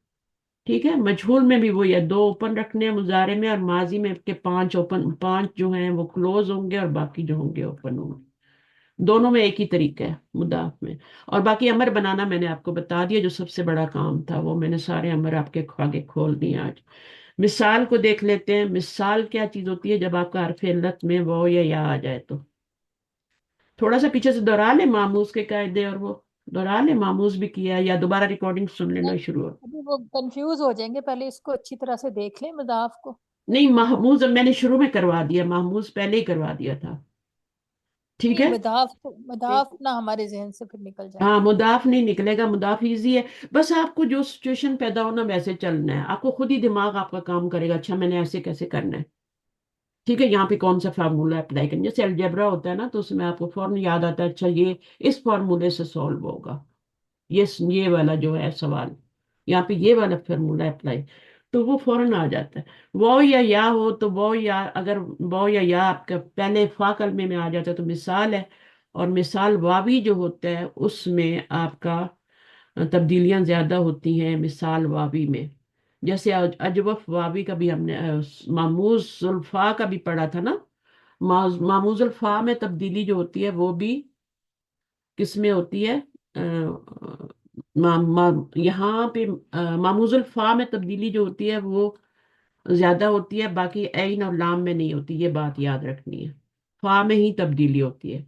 ठीक है। मजहूल में भी वही है, दो ओपन रखने हैं मुजारे में, और माजी में के पांच ओपन, पांच जो हैं वो क्लोज होंगे और बाकी जो होंगे ओपन होंगे। दोनों में एक ही तरीका है मुदाफ में। और बाकी अमर बनाना मैंने आपको बता दिया, जो सबसे बड़ा काम था वो मैंने सारे अमर आपके आगे खोल दिए आज। मिसाल को देख लेते हैं, मिसाल क्या चीज होती है, जब आपका हरफ इल्लत में वो या आ जाए तो। थोड़ा सा पीछे से दोहरा ले मामूज के कायदे, और वो दोहरा ले, मामूज भी किया है, या दोबारा रिकॉर्डिंग सुन लेना नहीं, शुरू हो। अभी वो कंफ्यूज हो जाएंगे, पहले इसको अच्छी तरह से देख लें मदाफ को। नहीं, महमूज अब मैंने शुरू में करवा दिया, महमूज पहले ही करवा दिया था, ठीक नहीं, है। मदाफ ना हमारे जहन से फिर निकल हाँ, जाएगा। मुदाफ नहीं निकलेगा, मुदाफ इजी है। बस आपको जो सिचुएशन पैदा हो ना वैसे चलना है, आपको खुद ही दिमाग आपका काम करेगा, अच्छा मैंने ऐसे कैसे करना है, ठीक है। यहाँ पे कौन सा फार्मूला अप्लाई करना, जैसे अलजेब्रा होता है ना, तो उसमें आपको फौरन याद आता है, अच्छा ये इस फार्मूले से सॉल्व होगा, ये वाला जो है सवाल, यहाँ पे ये वाला फार्मूला अप्लाई। تو وہ فوراً آ جاتا ہے. وہ یا ہو تو وہ یا، اگر وہ یا آپ کا پہلے فا کلمے میں آ جاتا ہے تو مثال ہے. اور مثال واوی جو ہوتا ہے اس میں آپ کا تبدیلیاں زیادہ ہوتی ہیں مثال واوی میں. جیسے اجوف واوی کا بھی ہم نے ماموز الفا کا بھی پڑھا تھا نا. ماموز الفا میں تبدیلی جو ہوتی ہے وہ بھی کس میں ہوتی ہے؟ یہاں پہ ماموز الفا میں تبدیلی جو ہوتی ہے وہ زیادہ ہوتی ہے، باقی عین اور لام میں نہیں ہوتی. یہ بات یاد رکھنی ہے. فا میں ہی تبدیلی ہوتی ہے.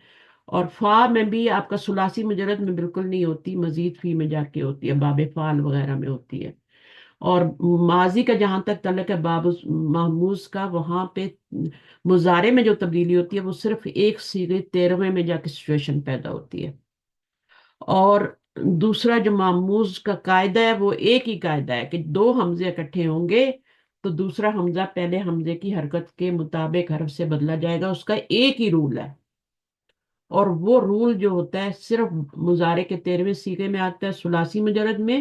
اور فا میں بھی آپ کا ثلاثی مجرد میں بالکل نہیں ہوتی، مزید فی میں جا کے ہوتی ہے، باب فعل وغیرہ میں ہوتی ہے. اور ماضی کا جہاں تک تعلق ہے باب محموز کا، وہاں پہ مضارع میں جو تبدیلی ہوتی ہے وہ صرف ایک صیغے 13ویں میں جا کے سچویشن پیدا ہوتی ہے. اور دوسرا جو ماموز کا قاعدہ ہے وہ ایک ہی قاعدہ ہے کہ دو حمزے اکٹھے ہوں گے تو دوسرا حمزہ پہلے حمزے کی حرکت کے مطابق حرف سے بدلا جائے گا. اس کا ایک ہی رول ہے. اور وہ رول جو ہوتا ہے صرف مضارع کے 13ویں سیغے میں آتا ہے ثلاثی مجرد میں.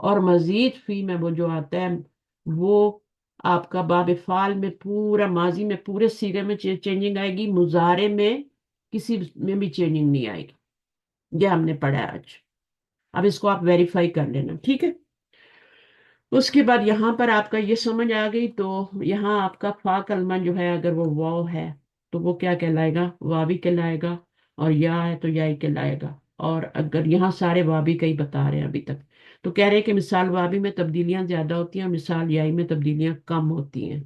اور مزید فی میں وہ جو آتا ہے وہ آپ کا باب فعل میں پورا ماضی میں پورے سیغے میں چینجنگ آئے گی، مضارع میں کسی میں بھی چینجنگ نہیں آئے گی. یہ ہم نے پڑھا ہے آج. اب اس کو آپ ویریفائی کر لینا، ٹھیک ہے. اس کے بعد یہاں پر آپ کا یہ سمجھ آ گئی تو یہاں آپ کا فا کلمہ جو ہے اگر وہ واو ہے تو وہ کیا کہلائے گا؟ واوی کہلائے گا. اور یا ہے تو یا ہی کہلائے گا. اور اگر یہاں سارے وابی کا ہی بتا رہے ہیں ابھی تک، تو کہہ رہے ہیں کہ مثال وابی میں تبدیلیاں زیادہ ہوتی ہیں اور مثال یائی میں تبدیلیاں کم ہوتی ہیں.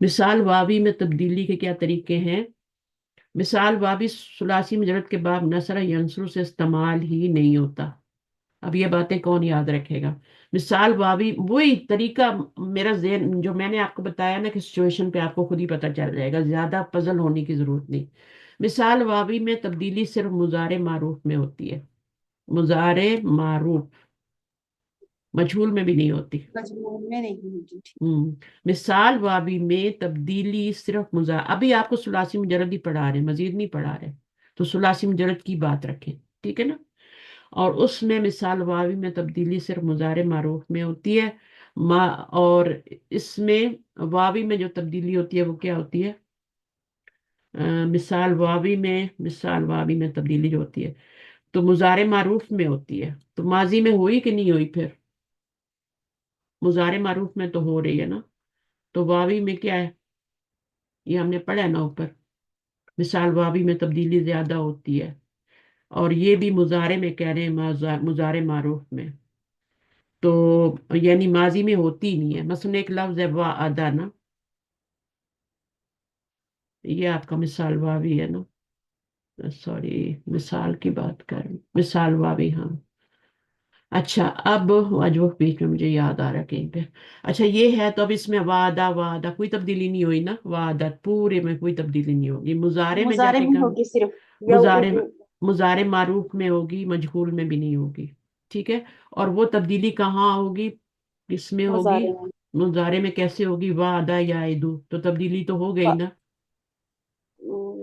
مثال واوی میں تبدیلی کے کیا طریقے ہیں؟ مثال وابی ثلاثی مجرد کے بعد نصر ینصر سے استعمال ہی نہیں ہوتا. اب یہ باتیں کون یاد رکھے گا؟ مثال واوی وہی طریقہ میرا ذہن جو میں نے آپ کو بتایا نا کہ سچویشن پہ آپ کو خود ہی پتہ چل جائے گا، زیادہ پزل ہونے کی ضرورت نہیں. مثال واوی میں تبدیلی صرف مضارع معروف میں ہوتی ہے. مضارع معروف، مجہول میں بھی نہیں ہوتی. مجموع میں نہیں ہوگی. ہم، مثال واوی میں تبدیلی صرف ابھی آپ کو ثلاثی مجرد ہی پڑھا رہے ہیں، مزید نہیں پڑھا رہے. تو ثلاثی مجرد کی بات رکھیں، ٹھیک ہے نا. اور اس میں مثال واوی میں تبدیلی صرف مضارع معروف میں ہوتی ہے. اور اس میں واوی میں جو تبدیلی ہوتی ہے وہ کیا ہوتی ہے؟ مثال واوی میں تبدیلی جو ہوتی ہے تو مضارع معروف میں ہوتی ہے. تو ماضی میں ہوئی کہ نہیں ہوئی؟ پھر مضارع معروف میں تو ہو رہی ہے نا. تو واوی میں کیا ہے؟ یہ ہم نے پڑھا ہے نا اوپر. مثال واوی میں تبدیلی زیادہ ہوتی ہے. اور یہ بھی مضارع میں کہہ رہے ہیں، مضارع معروف میں. تو یعنی ماضی میں ہوتی نہیں ہے. مثلا ایک لفظ ہے وعدہ نا، یہ آپ کا مثال واوی ہے نا. سوری، مثال کی بات کر رہی ہوں. مثال واوی، ہاں. اچھا اب اجوف بیچ میں مجھے یاد آ رہا ہے کہیں پہ. اچھا یہ ہے تو اب اس میں وعدہ وعدہ کوئی تبدیلی نہیں ہوئی نا. وعدہ پورے میں کوئی تبدیلی نہیں ہوگی. مضارع میں جا مضارع کے میں کہاں؟ ہوگی صرف مضارع یعودو. مضارع معروف میں ہوگی، مجہول میں بھی نہیں ہوگی. ٹھیک ہے. اور وہ تبدیلی کہاں ہوگی؟ کس میں ہوگی؟ مضارع میں مضارع میں کیسے ہوگی؟ وعدہ یعدو، تو تبدیلی تو ہو گئی نا.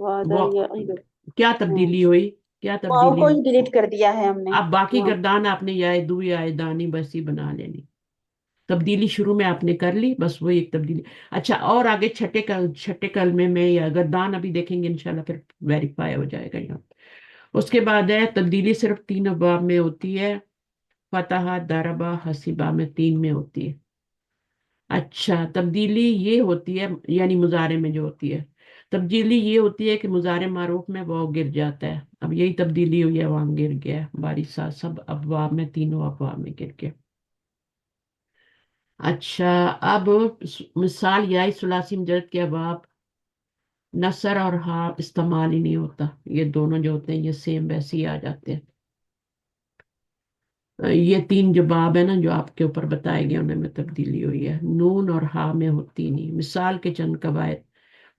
وعدہ وہ یعیدو. کیا تبدیلی ہوئی؟ کیا واؤ تبدیلی کو ہوئی؟ ہی ڈیلیٹ کر دیا ہے ہم نے اب باقی وہاں. گردان آپ نے یعدو یعدانی بس ہی بنا لینی. تبدیلی شروع میں آپ نے کر لی، بس وہ ایک تبدیلی. اچھا اور آگے چھٹے کلمے میں یا گردان ابھی دیکھیں گے انشاءاللہ، پھر ویریفائی ہو جائے گا یہاں. اس کے بعد ہے تبدیلی صرف 3 ابواب میں ہوتی ہے. فتح، ضربہ، حسیبہ میں 3 میں ہوتی ہے. اچھا تبدیلی یہ ہوتی ہے یعنی مضارع میں جو ہوتی ہے، تبدیلی یہ ہوتی ہے کہ مضارع معروف میں واو گر جاتا ہے. اب یہی تبدیلی ہوئی ہے، وہاں گر گیا ہے بارسا، سب ابواب میں، تینوں ابواب میں گر گیا. اچھا اب مثال یائی ثلاثی مجرد کے ابواب نصر اور ہا استعمال ہی نہیں ہوتا. یہ دونوں جو ہوتے ہیں یہ سیم ویسے ہی آ جاتے ہیں. یہ 3 جو باب ہے نا جو آپ کے اوپر بتائے گئے انہیں میں تبدیلی ہوئی ہے. نون اور ہا میں ہوتی نہیں. مثال کے چند قواعد: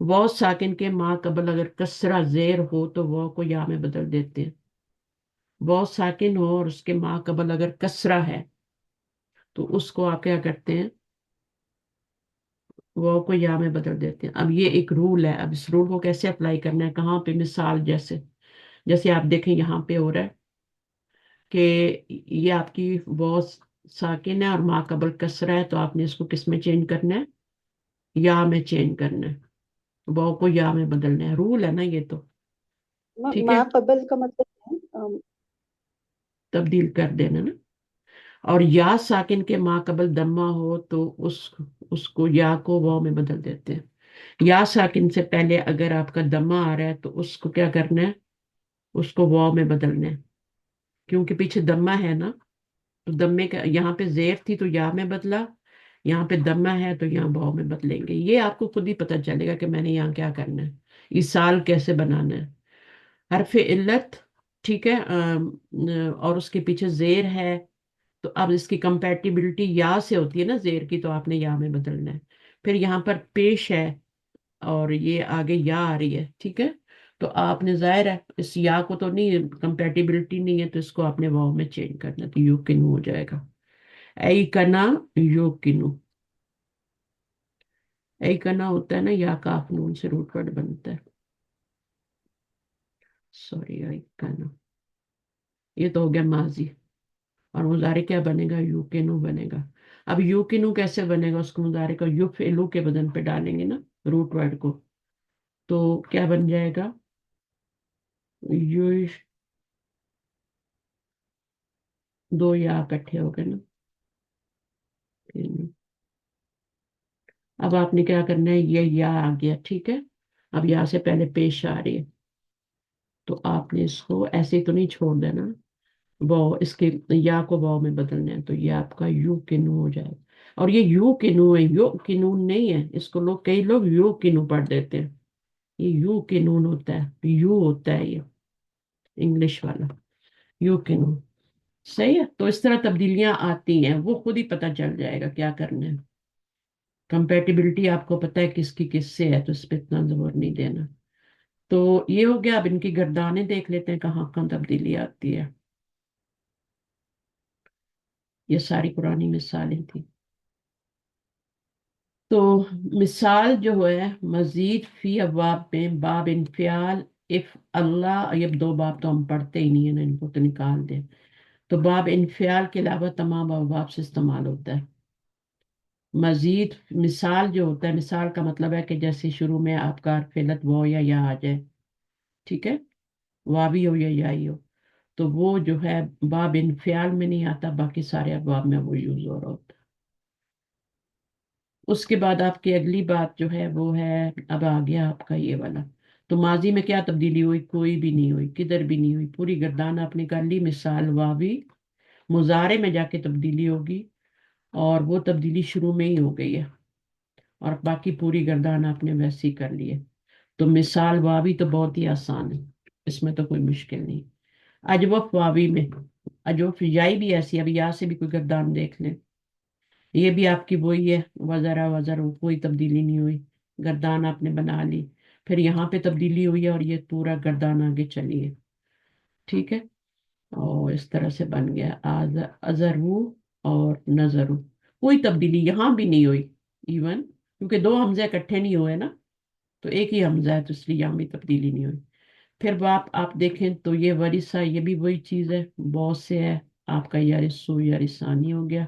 واو ساکن کے ما قبل اگر کسرہ زیر ہو تو واو کو یا میں بدل دیتے ہیں. واو ساکن ہو اور اس کے ما قبل اگر کسرہ ہے تو اس کو آپ کیا کرتے ہیں؟ واو کو یا میں بدل دیتے ہیں. اب یہ ایک رول ہے. اب اس رول کو کیسے اپلائی کرنا ہے؟ کہاں پہ؟ مثال جیسے آپ دیکھیں یہاں پہ ہو رہا ہے کہ یہ آپ کی واو साकिन है और मा कबल कसरा है, तो आपने इसको किस में चेंज करना है? या में चेंज करना है, वाव को या में बदलना है, रूल है ना ये तो। ठीक है, माँ कबल का मतलब है तब्दील कर देना ना। और या साकिन के मा कबल दम्मा हो तो उसको या को वाव में बदल देते हैं। या साकिन से पहले अगर आपका दम्मा आ रहा है तो उसको क्या करना है? उसको वाव में बदलना है, क्योंकि पीछे दम्मा है ना। तो दम्मे का यहाँ पे जेर थी तो या में बदला, यहाँ पे दम्मा है तो यहाँ वाव में बदलेंगे। ये आपको खुद ही पता चलेगा कि मैंने यहाँ क्या करना है, इसाल कैसे बनाना है। हरफ इल्लत, ठीक है, और उसके पीछे जेर है, तो अब इसकी कंपैटिबिलिटी या से होती है ना जेर की, तो आपने या में बदलना है। फिर यहाँ पर पेश है और ये आगे या आ रही है, ठीक है। तो आपने जाहिर है इस या को तो नहीं, कंपैटिबिलिटी नहीं है, तो इसको आपने वाव में चेंज करना है, तो युकिनु हो जाएगा। ऐ कना युकिनु। ऐ कना होता है ना या काफ नून से रूट वर्ड बनता है। सॉरी, ऐ कना, ये तो हो गया माजी। और मुजारे क्या बनेगा? युकिनु बनेगा। अब युकिनु कैसे बनेगा? उसको मुजारे का युफ इलू के बदन पे डालेंगे ना, रूट वर्ड को, तो क्या बन जाएगा? युश, दो या इकट्ठे हो गए ना। अब आपने क्या करना है? ये या आ गया, ठीक है। अब यहाँ से पहले पेश आ रही है, तो आपने इसको ऐसे ही तो नहीं छोड़ देना, वो इसके या को वाव में बदलना है, तो ये आपका यू किनू हो जाएगा। और ये यू किनू है, यो किनून नहीं है। इसको लोग, कई लोग यू किनू पढ़ देते हैं। ये यू किनून होता है, यू होता है ये इंग्लिश वाला, यू किनू। सही है, तो इस तरह तब्दीलियां आती हैं, वो खुद ही पता चल जाएगा क्या करना है। कंपेटिबिलिटी आपको पता है किसकी किससे है, तो इस पे इतना जोर नहीं देना। तो ये हो गया। अब इनकी गर्दानें देख लेते हैं कहाँ कहाँ तब्दीली आती है। ये सारी पुरानी मिसालें थी। तो मिसाल जो है, मजीद फी अब्वाब में बाब इनफियाल, इफ अल्लाह, ये दो बाब तो हम पढ़ते ही नहीं है ना, इनको तो निकाल दे। तो बाब इनफियाल के अलावा तमाम अब्वाब से इस्तेमाल होता है। मजीद मिसाल जो होता है, मिसाल का मतलब है कि जैसे शुरू में आपका फिलत वो या आ जाए, ठीक है, वावी हो या याई हो, तो वो जो है बाब इनफियाल में नहीं आता, बाकी सारे अब्वाब में वो यूज हो रहा होता है। उसके बाद आपकी अगली बात जो है वो है, अब आ गया आपका ये वाला। तो माजी में क्या तब्दीली हुई? कोई भी नहीं हुई, किधर भी नहीं हुई, पूरी गर्दान आपने कर ली। मिसाल वावी, मुजारे में जाके तब्दीली होगी, और वो तब्दीली शुरू में ही हो गई है, और बाकी पूरी गर्दान आपने वैसे ही कर ली है। तो मिसाल वावी तो बहुत ही आसान है, इसमें तो कोई मुश्किल नहीं। अजवफ वावी में, अजवफ याई भी ऐसी, अब या से भी कोई गर्दान देख लें, ये भी आपकी वही है, वजरा वजर, कोई तब्दीली नहीं हुई, गर्दान आपने बना ली। फिर यहाँ पे तब्दीली हुई है और ये पूरा गर्दान आगे चली है, ठीक है। और इस तरह से बन गया अजरू और नजरू। कोई तब्दीली यहाँ भी नहीं हुई इवन, क्योंकि दो हमजे इकट्ठे नहीं हुए ना, तो एक ही हमजा है, तो इसलिए यहाँ भी तब्दीली नहीं हुई। फिर आप देखें तो ये वरिसा, ये भी वही चीज है, बहुत से है। आपका यारिसु यारिसानी हो गया,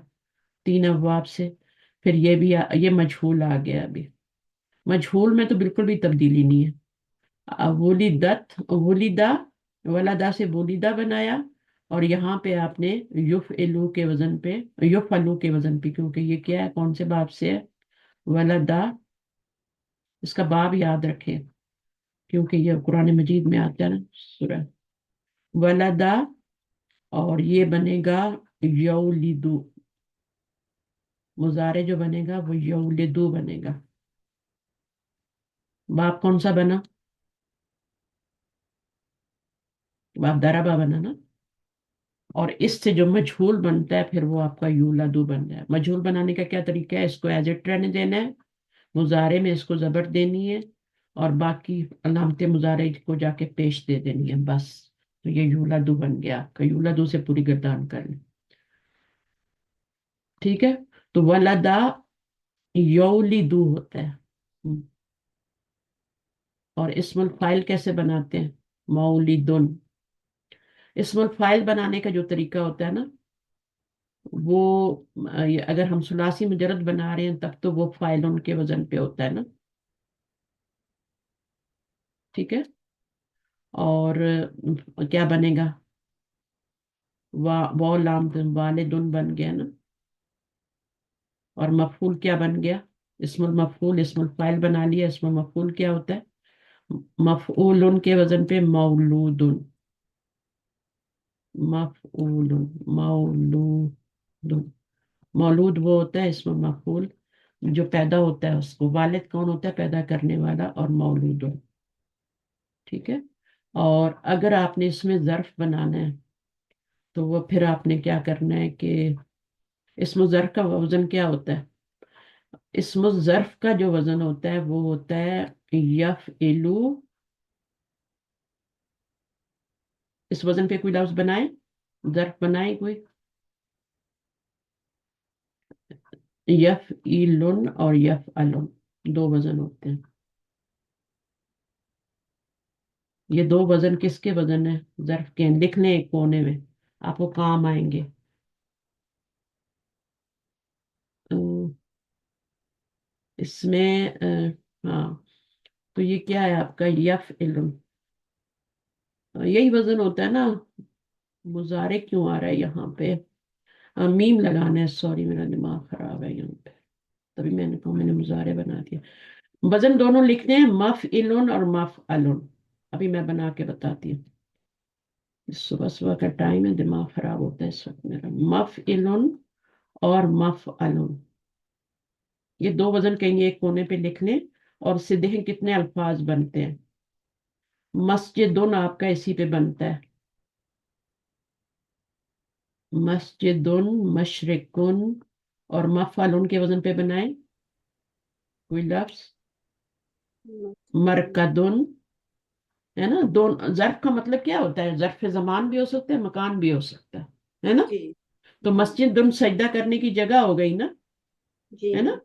तीन अबवाब से। फिर ये भी ये मजहूल आ गया अभी। मजहूल में तो बिल्कुल भी तब्दीली नहीं है। वुलिदत, वुलिदा, वलादा से वुलिदा बनाया, और यहाँ पे आपने युफ एलू के वजन पे, युफ अलू के वजन पे, क्योंकि ये क्या है, कौन से बाब से है? वलदा। इसका बाब याद रखें, क्योंकि ये कुरान मजीद में आता है ना, सूरह वलदा। और ये बनेगा यौलिदू, मुजारे जो बनेगा वो यौलिदू बनेगा। बाप कौन सा बना? बाप दराबा बना ना। और इससे जो मजहूल बनता है फिर वो आपका यूलादू बन जाए। मजहूल बनाने का क्या तरीका है? इसको एज इट रहने देना है, मुजारे में इसको जबर देनी है, और बाकी अलामत मुजारे को जाके पेश दे देनी है, बस। तो ये यूलादू बन गया आपका। यूलादू से पूरी गर्दान कर लें, ठीक है। तो वलदा यौलिदू होता है। और इस्मुल फाइल कैसे बनाते हैं? मौलिदुन। इस्मुल फाइल बनाने का जो तरीका होता है ना, وہ اگر ہم ثلاثی مجرد بنا رہے ہیں تب تو وہ فائلن کے وزن پہ ہوتا ہے نا. ٹھیک ہے. اور کیا بنے گا؟ والدن بن گیا نا. اور مفعول کیا بن گیا؟ اسم المفعول. اسم الفاعل بنا لیا. اسم المفعول کیا ہوتا ہے؟ مفعول کے وزن پہ مولود. مفعول مولود. مولود وہ ہوتا ہے اسم مفعول جو پیدا ہوتا ہے اس کو. والد کون ہوتا ہے؟ پیدا کرنے والا. اور مولود. ٹھیک ہے. اور اگر آپ نے اس میں ظرف بنانا ہے تو وہ پھر آپ نے کیا کرنا ہے کہ اسم ظرف کا وزن کیا ہوتا ہے؟ اسم ظرف کا جو وزن ہوتا ہے وہ ہوتا ہے یفعلو. اس وزن پہ کوئی لفظ بنائے، ظرف بنائے کوئی. یفعلن اور یفعلن دو وزن ہوتے ہیں. یہ دو وزن کس کے وزن ہیں؟ ظرف کے ہیں. لکھ لیں ایک کونے میں، آپ کو کام آئیں گے. اس میں ہاں، تو یہ کیا ہے آپ کا؟ یفعلن. یہی وزن ہوتا ہے نا. مضارع کیوں آ رہا ہے یہاں پہ؟ میم لگانا ہے. سوری میرا دماغ خراب ہے یہاں پہ، تبھی میں نے کہا میں نے مضارع بنا دیا. وزن دونوں لکھنے ہیں، مفعلن اور مفعلن. ابھی میں بنا کے بتاتی ہوں. صبح صبح کا ٹائم ہے، دماغ خراب ہوتا ہے اس وقت میرا. مفعلن اور مفعلن، یہ دو وزن کہیں ایک کونے پہ لکھ لیں اور اس سے دیکھیں کتنے الفاظ بنتے ہیں. مسجدن آپ کا اسی پہ بنتا ہے. مسجدن، مشرقن. اور مفعلن کے وزن پہ بنائیں کوئی لفظ. مرکدن. ہے نا. دونوں ظرف کا مطلب کیا ہوتا ہے؟ ظرف زمان بھی ہو سکتا ہے، مکان بھی ہو سکتا ہے نا. جی تو مسجد دن سجدہ کرنے کی جگہ ہو گئی نا. جی ہے نا.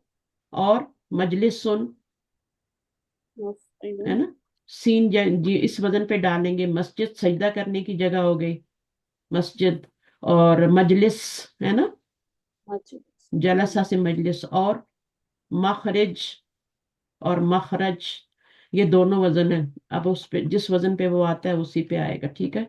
اور مجلس سن. ہے نا. سین جی اس وزن پہ ڈالیں گے. مسجد سجدہ کرنے کی جگہ ہو گئی مسجد. اور مجلس ہے نا، جلسہ سے مجلس. اور مخرج اور مخرج، یہ دونوں وزن ہیں. اب اس پہ جس وزن پہ وہ آتا ہے اسی پہ آئے گا. ٹھیک ہے.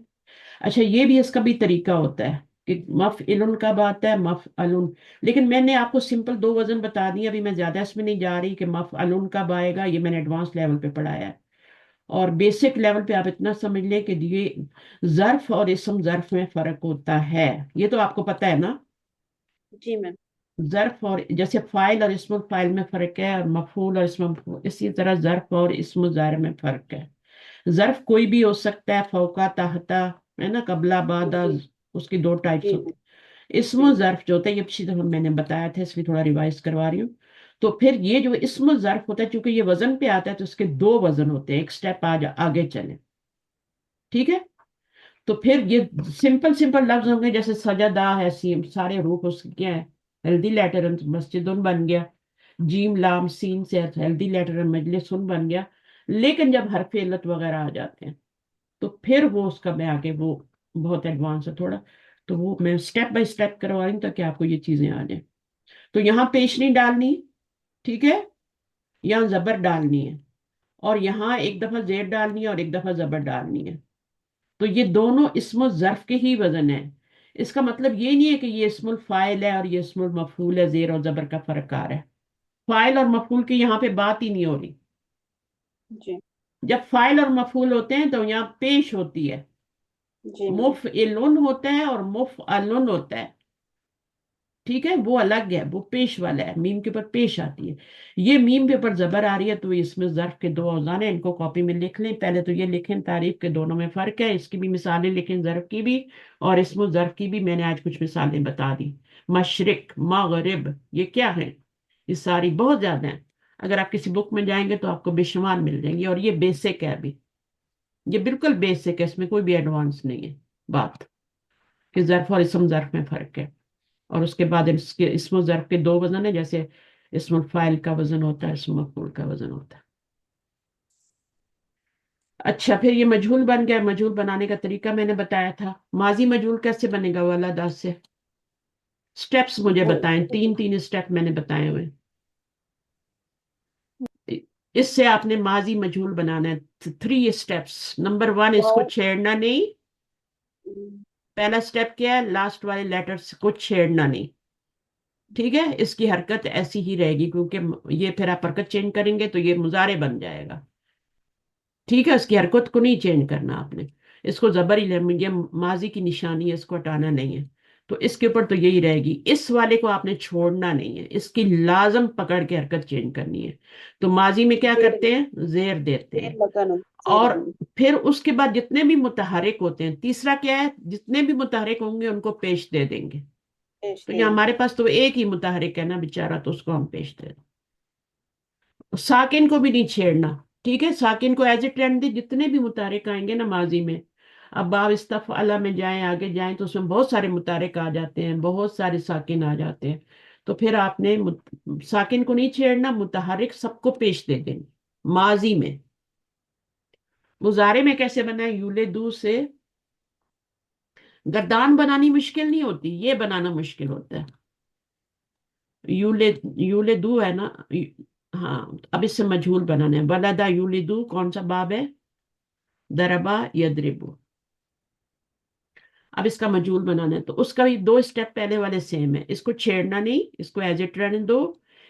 اچھا یہ بھی اس کا بھی طریقہ ہوتا ہے کہ مفعلن کب آتا ہے، مفعلن. لیکن میں نے آپ کو سمپل دو وزن بتا دیے. ابھی میں زیادہ اس میں نہیں جا رہی کہ مفعلن کب آئے گا. یہ میں نے ایڈوانس لیول پہ پڑھایا ہے. اور بیسک لیول پہ آپ اتنا سمجھ لیں کہ یہ ظرف اور اسم ظرف میں فرق ہوتا ہے. یہ تو آپ کو پتہ ہے نا. جی میم. ظرف اور جیسے فاعل اور اسم الفاعل میں فرق ہے، اور مفعول اور اسم مفعول، اسی طرح ظرف اور اسم ظاہر میں فرق ہے. ظرف کوئی بھی ہو سکتا ہے، فوقا، تحتا، ہے نا، قبلہ، بعد. جی اس کی دو ٹائپس جی ہوتی میم. ہیں. اسم جی ظرف جو ہوتا ہے یہ پچھلی دفعہ میں نے بتایا تھا، اس لیے تھوڑا ریوائز کروا رہی ہوں. تو پھر یہ جو اسم ظرف ہوتا ہے چونکہ یہ وزن پہ آتا ہے تو اس کے دو وزن ہوتے ہیں. ایک سٹیپ آگے چلیں. ٹھیک ہے. تو پھر یہ سمپل سمپل لفظ ہوں گے جیسے سجدہ ہے، سارے روح اس کی کیا ہے؟ Healthy letter. مسجدن بن گیا. جیم لام سین سے ہیلدی لیٹر مجلسن بن گیا. لیکن جب حرف علت وغیرہ آ جاتے ہیں تو پھر وہ اس کا میں آگے وہ بہت ایڈوانس ہے تھوڑا. تو وہ میں سٹیپ بائی سٹیپ کروا رہی ہوں تاکہ آپ کو یہ چیزیں آ جائیں. تو یہاں پیش نہیں ڈالنی. ٹھیک ہے. یہاں زبر ڈالنی ہے. اور یہاں ایک دفعہ زیر ڈالنی ہے اور ایک دفعہ زبر ڈالنی ہے. تو یہ دونوں اسم و ظرف کے ہی وزن ہیں. اس کا مطلب یہ نہیں ہے کہ یہ اسم الفاعل ہے اور یہ اسم المفعول ہے. زیر اور زبر کا فرق آ رہا ہے. فاعل اور مفعول کی یہاں پہ بات ہی نہیں ہو رہی. جی جب فاعل اور مفعول ہوتے ہیں تو یہاں پیش ہوتی ہے. جی میم. مفعلن ہوتا ہے اور مفعلن ہوتا ہے. ٹھیک ہے. وہ الگ ہے، وہ پیش والا ہے، میم کے اوپر پیش آتی ہے. یہ میم کے اوپر زبر آ رہی ہے تو اس میں ظرف کے دو اوزان ہیں. ان کو کاپی میں لکھ لیں. پہلے تو یہ لکھیں تعریف کے دونوں میں فرق ہے. اس کی بھی مثالیں لکھیں، ظرف کی بھی اور اسم و ظرف کی بھی. میں نے آج کچھ مثالیں بتا دی. مشرق، مغرب، یہ کیا ہے؟ یہ ساری بہت زیادہ ہیں. اگر آپ کسی بک میں جائیں گے تو آپ کو بے شمار مل جائیں گے. اور یہ بیسک ہے ابھی، یہ بالکل بیسک ہے. اس میں کوئی بھی ایڈوانس نہیں ہے بات کہ ظرف اور اسم ظرف میں فرق ہے. اور اس کے بعد اس کے اسم و ظرف کے دو وزن ہیں جیسے اسم الفاعل کا وزن ہوتا ہے، اسم مفعول کا وزن ہوتا ہے. اچھا پھر یہ مجہول بن گیا. مجہول بنانے کا طریقہ میں نے بتایا تھا. ماضی مجہول کیسے بنے گا؟ ولدا سے. स्टेप्स मुझे वो बताएं, 3 स्टेप मैंने बताए हुए। इससे आपने माजी मजहूल बनाना है। 3 स्टेप्स। नंबर 1, इसको वाओ। छेड़ना नहीं। पहला स्टेप क्या है? लास्ट वाले लेटर्स को छेड़ना नहीं। ठीक है, इसकी हरकत ऐसी ही रहेगी, क्योंकि ये फिर आप हरकत चेंज करेंगे तो ये मुजारे बन जाएगा। ठीक है, इसकी हरकत को नहीं चेंज करना आपने। इसको जबर ही ये माजी की निशानी है, इसको हटाना नहीं है। तो इसके ऊपर तो यही रहेगी। इस वाले को आपने छोड़ना नहीं है, इसकी लाजम पकड़ के हरकत चेंज करनी है। तो माजी में क्या जेर, करते हैं? जेर देते जेर हैं। लगाना, जेर और लगाना। फिर उसके बाद जितने भी मुतहरिक होते हैं, तीसरा क्या है? जितने भी मुतहरिक होंगे उनको पेश दे देंगे। पेश तो यहाँ देंगे। हमारे पास तो एक ही मुतहरिक है ना बेचारा, तो उसको हम पेश दे दें। साकिन को भी नहीं छेड़ना। ठीक है, साकिन को एज ए ट्रेंड दे, जितने भी मुतारिक आएंगे ना माजी में। अब बाब इस्तफ़अला में जाएं, आगे जाएं, तो उसमें बहुत सारे मुतारिक आ जाते हैं, बहुत सारे साकिन आ जाते हैं। तो फिर आपने साकिन को नहीं छेड़ना, मुतहरिक सबको पेश दे देंगे माजी में। मुजारे में कैसे बनाए? यूले दू से गर्दान बनानी मुश्किल नहीं होती, ये बनाना मुश्किल होता है। यूले यूले दू है ना। हाँ, अब इससे मजहूल बनाना है। वलदा यूलिदू कौन सा बाब है? दरबा यदरिबु। अब इसका मजहूल बनाना है, तो उसका भी 2 स्टेप पहले वाले सेम है। इसको छेड़ना नहीं, इसको एज इट रहने दो।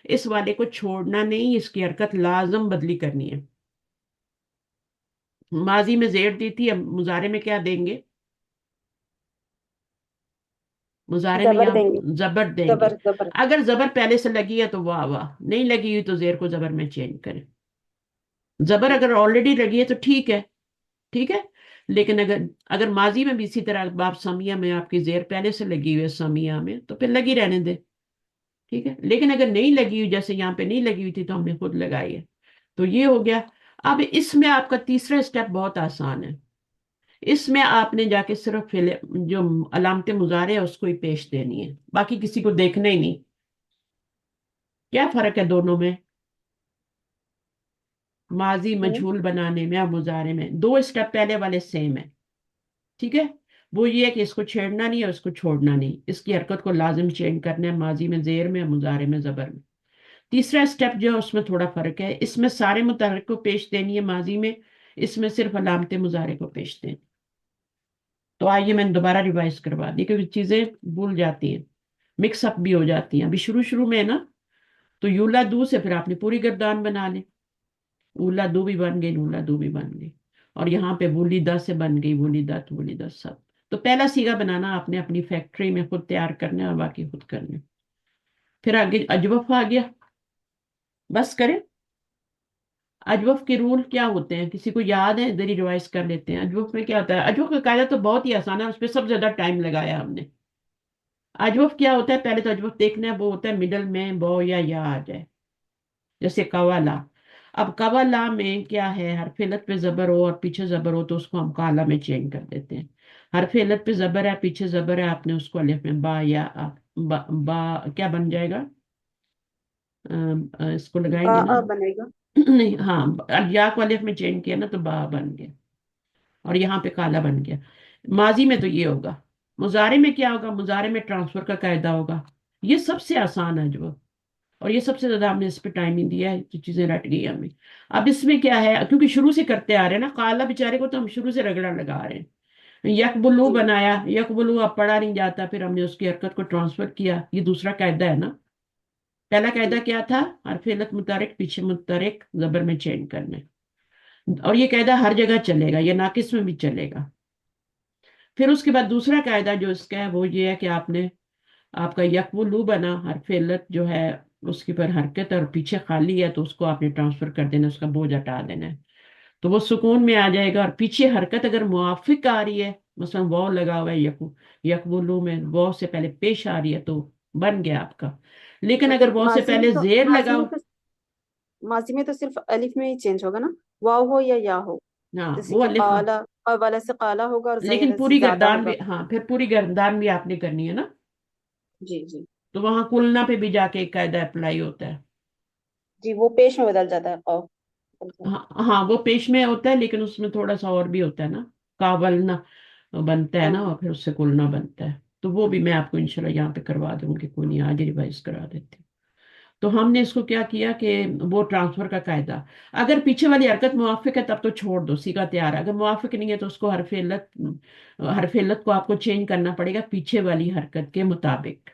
इस वाले को छोड़ना नहीं, इसकी हरकत लाजम बदली करनी है। माजी में जेर दी थी, अब मुजारे में क्या देंगे? मुजारे में जबर यहाँ देंगे। जबर देंगे। जबर, जबर। अगर जबर पहले से लगी है तो वाह वाह, नहीं लगी हुई तो जेर को जबर में चेंज करें। जबर अगर ऑलरेडी लगी है तो ठीक है। ठीक है, लेकिन अगर अगर माजी में भी इसी तरह बाप समिया में आपकी जेर पहले से लगी हुई है समिया में, तो फिर लगी रहने दे। ठीक है, लेकिन अगर नहीं लगी हुई, जैसे यहाँ पे नहीं लगी हुई थी तो हमने खुद लगाई है, तो ये हो गया। अब इसमें आपका तीसरा स्टेप बहुत आसान है। इसमें आपने जाके सिर्फ जो अलामत मुजारे है उसको ही पेश देनी है, बाकी किसी को देखना ही नहीं। क्या फर्क है दोनों में? माजी हम्म। मजहूल बनाने में और मुजारे में 2 स्टेप पहले वाले सेम है। ठीक है, वो ये है कि इसको छेड़ना नहीं है, उसको छोड़ना नहीं, इसकी हरकत को लाजिम चेंज करना है, माजी में जेर में, मुजारे में जबर में। तीसरा स्टेप जो है उसमें थोड़ा फर्क है, इसमें सारे मुतहर्रिक को पेश देनी है माजी में, इसमें सिर्फ अलामत मुजारे को पेश दें। तो आइए मैंने दोबारा रिवाइज करवा दी, क्योंकि चीजें भूल जाती हैं, मिक्स अप भी हो जाती हैं। अभी शुरू शुरू में है ना, तो यूला दू से फिर आपने पूरी गर्दान बना ली। ऊला दू भी बन गई, नूला दू भी बन गई। और यहाँ पे वुलीदा से बन गई वुलीदा सब। तो पहला सीगा बनाना आपने अपनी फैक्ट्री में खुद तैयार करना है और बाकी खुद करने। फिर आगे अजवफ आ गया। बस करें। अजवफ के रूल क्या होते हैं, किसी को याद है? इधर ही रिवाइज कर लेते हैं। अजवफ में क्या होता है? अजवफ का कायदा तो बहुत ही आसान है, उस पर सबसे ज्यादा टाइम लगाया हमने। अजवफ क्या होता है? पहले तो अजवफ देखना है, वो होता है मिडल में बो या आ जाए, जैसे कवाला। अब कवाला में क्या है? हरफ इल्लत पे जबर हो और पीछे जबर हो तो उसको हम काला में चेंज कर देते हैं। हरफ इल्लत पे जबर है, पीछे जबर है, आपने उसको अलिफ में बा या क्या बन जाएगा? इसको बा लगाएंगे ना। आ बनेगा। नहीं, हाँ, या को अलिफ में चेंज किया ना तो बा बन गया। और यहाँ पे काला बन गया। माजी में तो ये होगा। मुजारे में क्या होगा? मुजारे में ट्रांसफर का कायदा होगा। ये सबसे आसान है जो, और ये सबसे ज्यादा हमने इस पे टाइम ही दिया है, तो चीजें रट गई हमें। अब इसमें क्या है, क्योंकि शुरू से करते आ रहे हैं ना, काला बेचारे को तो हम शुरू से रगड़ा लगा रहे हैं। यकबुलू जी। बनाया, यकबुलू अब पढ़ा नहीं जाता, फिर हमने उसकी हरकत को ट्रांसफर किया, ये दूसरा कायदा है ना। पहला कायदा जी। क्या था? हरफ इल्लत मुतारिक पीछे मुतारिक जबर में चेंज करने। और ये कायदा हर जगह चलेगा, ये नाकिस में भी चलेगा। फिर उसके बाद दूसरा कायदा जो इसका है वो ये है कि आपने, आपका यकवुलू बना, हरफ इल्लत जो है उसके पर हरकत और पीछे खाली है, तो उसको आपने ट्रांसफर कर देना, उसका बोझ हटा देना है। तो वो सुकून में आ जाएगा। और पीछे हरकत अगर मुआफिक आ रही है, मसलन वाव लगा हुआ है यकवुलू में, वाव से पहले पेश आ रही है, तो बन गया आपका। लेकिन अगर वाव से माजी में पहले तो जेर माजी में लगाओ। तो माजी में तो सिर्फ अलिफ में ही चेंज होगा ना, वाव हो या हो। हाँ, जैसे वो कि अलिफ। काला, वाला से काला होगा और लेकिन जहर से पूरी ज्यादा गर्दान भी, होगा। हाँ, फिर पूरी गर्दान भी आपने करनी है ना। जी, जी। तो वहां कुलना पे भी जाके एक कायदा अप्लाई होता है। जी, वो पेश में बदल जाता है, कौफ बदल जाता हाँ हाँ, वो पेश में होता है, लेकिन उसमें थोड़ा सा और भी होता है ना। कावलना बनता है। है ना, हाँ। और फिर उससे कुलना बनता है। تو وہ بھی میں آپ کو انشاءاللہ یہاں پہ کروا دوں گی، کوئی نہیں، آج ریوائز کرا دیتی ہوں۔ تو ہم نے اس کو کیا کیا کہ وہ ٹرانسفر کا قاعدہ، اگر پیچھے والی حرکت موافق ہے تب تو چھوڑ دو، سیکھا تیار ہے، اگر موافق نہیں ہے تو اس کو حرف علت کو آپ کو چینج کرنا پڑے گا پیچھے والی حرکت کے مطابق،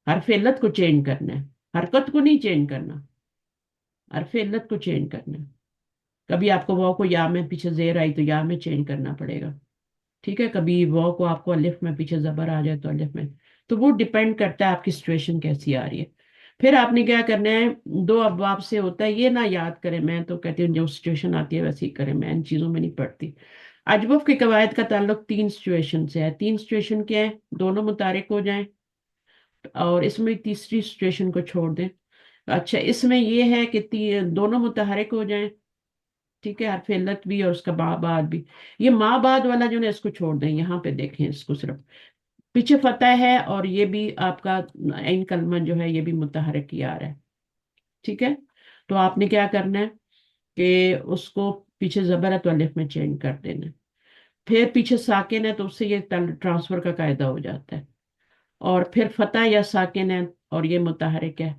حرف علت کو چینج کرنا ہے، حرکت کو نہیں چینج کرنا، حرف علت کو چینج کرنا ہے۔ کبھی آپ کو واو کو یا میں پیچھے زیر آئی تو یا میں چینج کرنا پڑے گا، ٹھیک ہے، کبھی واو کو آپ کو الف میں پیچھے زبر آ جائے تو الف میں، تو وہ ڈیپینڈ کرتا ہے آپ کی سچویشن کیسی آ رہی ہے۔ پھر آپ نے کیا کرنا ہے، دو ابواب سے ہوتا ہے، یہ نہ یاد کریں، میں تو کہتی ہوں جو سچویشن آتی ہے ویسے ہی کریں، میں ان چیزوں میں نہیں پڑتی۔ اجوف کے قواعد کا تعلق تین سچویشن سے ہے، تین سچویشن کیا ہے، دونوں متحرک ہو جائیں اور اس میں تیسری سچویشن کو چھوڑ دیں۔ اچھا، اس میں یہ ہے کہ دونوں متحرک ہو جائیں، ٹھیک ہے، حرف علت بھی اور اس کا ما بعد بھی۔ یہ ما بعد والا جو ہے اس کو چھوڑ دیں، یہاں پہ دیکھیں اس کو صرف، پیچھے فتح ہے اور یہ بھی آپ کا عین کلمہ جو ہے یہ بھی متحرک ہی آ رہا ہے، ٹھیک ہے۔ تو آپ نے کیا کرنا ہے کہ اس کو پیچھے زبر ہے تو الف میں چینج کر دینا ہے، پھر پیچھے ساکن ہے تو اس سے یہ ٹرانسفر کا قاعدہ ہو جاتا ہے، اور پھر فتح یا ساکن ہے اور یہ متحرک ہے،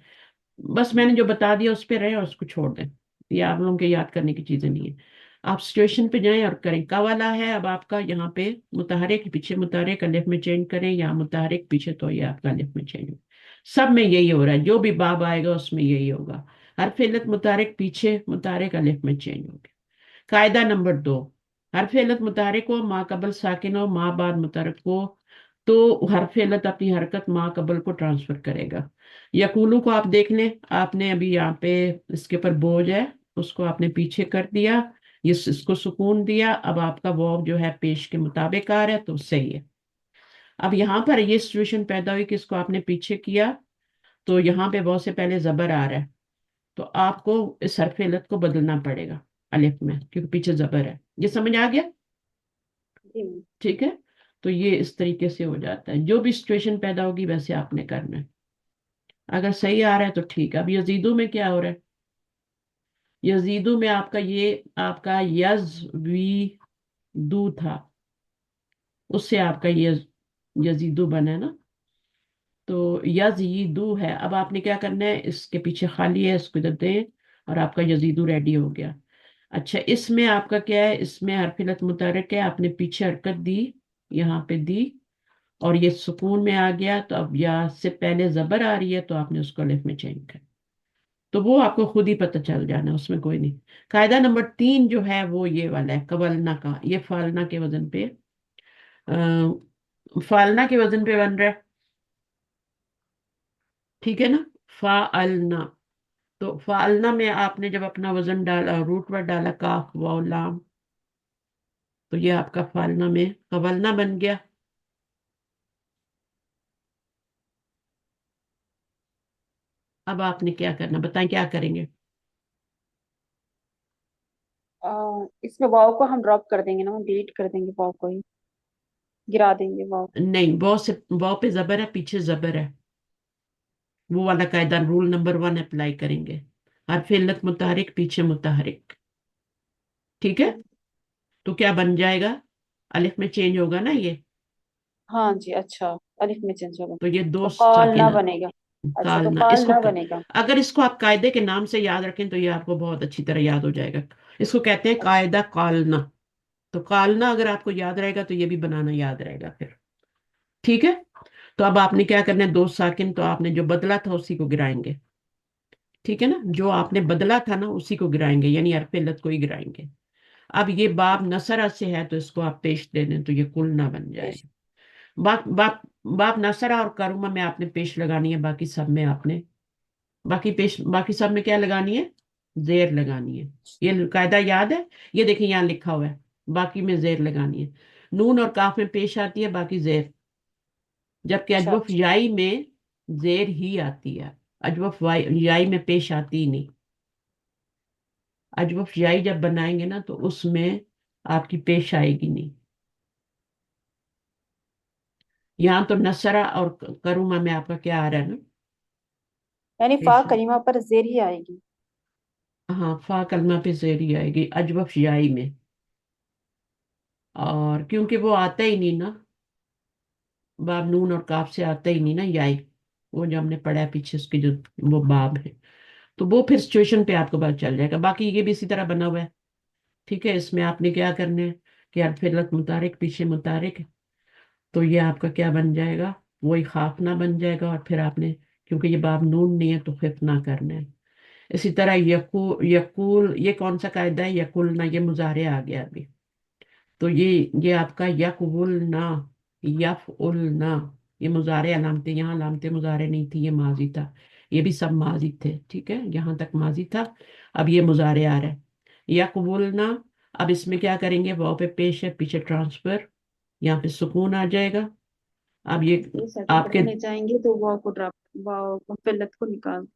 بس میں نے جو بتا دیا اس پہ رہیں اور اس کو چھوڑ دیں، یہ آپ لوگوں کے یاد کرنے کی چیزیں نہیں ہیں، آپ سچویشن پہ جائیں اور کریں۔ کا والا ہے اب آپ کا یہاں پہ متحرک پیچھے متحرک الف میں چینج کریں، یا متحرک پیچھے تو یہ آپ کا الف میں چینج ہو، سب میں یہی ہو رہا ہے، جو بھی باب آئے گا اس میں یہی ہوگا، حرف علت متحرک پیچھے متحرک الف میں چینج ہوگا۔ قاعدہ نمبر 2، حرف علت متحرک ہو، ما قبل ساکن ہو، ما بعد متحرک ہو، تو حرف علت اپنی حرکت ما قبل کو ٹرانسفر کرے گا۔ یقولو کو آپ دیکھ لیں، آپ نے ابھی یہاں پہ اس کے اوپر بوجھ ہے، اس کو آپ نے پیچھے کر دیا، اس کو سکون دیا، اب آپ کا واو جو ہے پیش کے مطابق آ رہا ہے تو صحیح ہے۔ اب یہاں پر یہ سچویشن پیدا ہوئی کہ اس کو آپ نے پیچھے کیا تو یہاں پہ واو سے پہلے زبر آ رہا ہے، تو آپ کو اس حرف علت کو بدلنا پڑے گا الف میں، کیونکہ پیچھے زبر ہے، یہ سمجھ آ گیا؟ جی ٹھیک ہے، تو یہ اس طریقے سے ہو جاتا ہے، جو بھی سچویشن پیدا ہوگی ویسے آپ نے کرنا ہے، اگر صحیح آ رہا ہے تو ٹھیک ہے۔ اب یزیدو میں کیا ہو رہا ہے، یزیدو میں آپ کا یہ آپ کا یز وی دو تھا، اس سے آپ کا یزیدو بنا ہے نا، تو یزیدو ہے، اب آپ نے کیا کرنا ہے، اس کے پیچھے خالی ہے، اس کو ادھر دیں اور آپ کا یزیدو ریڈی ہو گیا۔ اچھا، اس میں آپ کا کیا ہے، اس میں حرف علت متحرک ہے، آپ نے پیچھے حرکت دی، یہاں پہ دی اور یہ سکون میں آ گیا، تو اب یا سے پہلے زبر آ رہی ہے تو آپ نے اس کو الف میں چینج کر، تو وہ آپ کو خود ہی پتہ چل جانا، اس میں کوئی نہیں۔ قاعدہ نمبر 3 جو ہے وہ یہ والا ہے، قولنا کا، یہ فالنا کے وزن پہ فالنا کے وزن پہ بن رہا ہے، ٹھیک ہے نا، فالنا، تو فالنا میں آپ نے جب اپنا وزن ڈالا، روٹ ورڈ ڈالا، کاف واو لام، تو یہ آپ کا فالنا میں قولنا بن گیا۔ اب آپ نے کیا کرنا، بتائیں کیا کریں گے؟ اس میں واو کو ہم ڈراپ کر دیں گے نا، ڈیلیٹ کر دیں گے واو کو ہی، گرا دیں گے واو۔ نہیں، واو پہ زبر ہے، پیچھے زبر ہے، وہ والا قاعدہ رول نمبر 1 اپلائی کریں گے، حرف علت متحرک پیچھے متحرک، ٹھیک ہے، تو کیا بن جائے گا، الف میں چینج ہوگا نا یہ، ہاں جی، اچھا، الف میں چینج ہوگا تو یہ دو تو قال نہ ساکنہ بنے گا۔ اچھا، تو کالنا، قال نہ بنے گا۔ اگر اس کو آپ قاعدے کے نام سے یاد رکھیں تو یہ آپ کو بہت اچھی طرح یاد ہو جائے گا، اس کو کہتے ہیں اچھا قاعدہ کالنا، تو کالنا اگر آپ کو یاد رہے گا تو یہ بھی بنانا یاد رہے گا پھر، ٹھیک ہے۔ تو اب آپ نے کیا کرنا ہے، دو ساکن تو آپ نے جو بدلا تھا اسی کو گرائیں گے، ٹھیک ہے نا، جو آپ نے بدلا تھا نا اسی کو گرائیں گے، یعنی حرف علت کو ہی گرائیں گے۔ اب یہ باب نصرہ سے ہے تو اس کو آپ پیش دے دیں تو یہ کل نہ بن جائے پیش۔ گا۔ باب نصرہ اور کرما میں آپ نے پیش لگانی ہے، باقی سب میں آپ نے باقی سب میں کیا لگانی ہے، زیر لگانی ہے، یہ قاعدہ یاد ہے، یہ دیکھیں یہاں لکھا ہوا ہے، باقی میں زیر لگانی ہے، نون اور کاف میں پیش آتی ہے، باقی زیر، جبکہ اچھا اجوف اچھا یائی میں زیر ہی آتی ہے، اجوف یائی میں پیش آتی ہی نہیں، اجوف یائی جب بنائیں گے نا تو اس میں آپ کی پیش آئے گی نہیں، یہاں تو نصرہ اور کرومہ میں آپ کا کیا آ رہا ہے نا، یعنی فا پیش، کلمہ پر زیر ہی آئے گی۔ ہاں، فا کلمہ پہ زیر ہی آئے گی اجوف یائی میں، اور کیونکہ وہ آتا ہی نہیں نا، बाब नून और काफ से आता ही नहीं ना, याई, वो जो हमने पढ़ा है पीछे उसकी जो वो बाब है, तो वो फिर सिचुएशन पे आपको पता चल जाएगा। बाकी ये भी इसी तरह बना हुआ है, ठीक है। इसमें आपने क्या करना है कि अल्फिलत मुतारिक पीछे मुतारिक, तो ये आपका क्या बन जाएगा, वही खाफना बन जाएगा। और फिर आपने, क्योंकि ये बाब नून नहीं है तो खिफना करना है। इसी तरह यकूल, ये कौन सा कायदा है, यकुल ना, ये मुजारे आ गया अभी। तो ये आपका यकवुलना, यफउलना, ये मुजारे अलामतें, यहाँ अलामतें मुजारे नहीं थी, ये माजी था। ये भी सब माजी थे, ठीक है, यहाँ तक माजी था। अब ये मुजारे आ रहा है, यकवुलना। अब इसमें क्या करेंगे, वाव पे पेश है, पीछे ट्रांसफर, यहाँ पे सुकून आ जाएगा। अब ये ये सेकंड आपके पढ़ने जाएंगे तो वाव को ड्रॉप, वाव मुफल्लत को निकाल।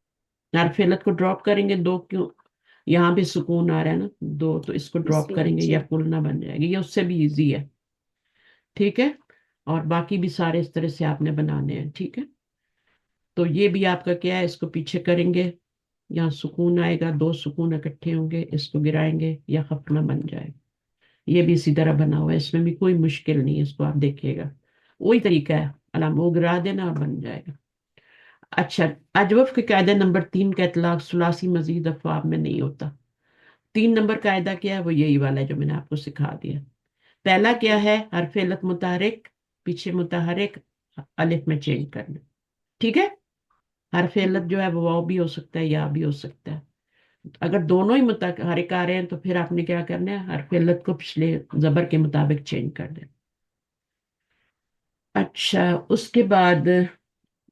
हरफिलत को ड्रॉप करेंगे, दो क्यों, यहाँ पे सुकून आ रहा है ना दो, तो इसको ड्रॉप इसलिए करेंगे, अच्छा। यकुलना बन जाएगी, ये उससे भी इजी है, ठीक है। और बाकी भी सारे इस तरह से आपने बनाने हैं, ठीक है। तो ये भी आपका क्या है, इसको पीछे करेंगे, यहाँ सुकून आएगा, दो सुकून इकट्ठे होंगे, इसको गिराएंगे या खफना बन जाएगा। ये भी इसी तरह बना हुआ है, इसमें भी कोई मुश्किल नहीं है, इसको आप देखिएगा, वही तरीका है, अलाम वो गिरा देना और बन जाएगा। अच्छा, अजवफ के कायदे नंबर 3 का इतलाक सुलासी मजीद अफ़आब में नहीं होता। 3 नंबर कायदा क्या है, वो यही वाला है जो मैंने आपको सिखा दिया। पहला क्या है, हरफ इल्लत मुतारिक पीछे मुतहरिक अलिफ में चेंज करना, ठीक है। हरफ इल्लत जो है वो वाव भी हो सकता है या भी हो सकता है। अगर दोनों ही मुतहरिक आ रहे हैं तो फिर आपने क्या करना है, हरफ इल्लत को पिछले जबर के मुताबिक चेंज कर देना। अच्छा, उसके बाद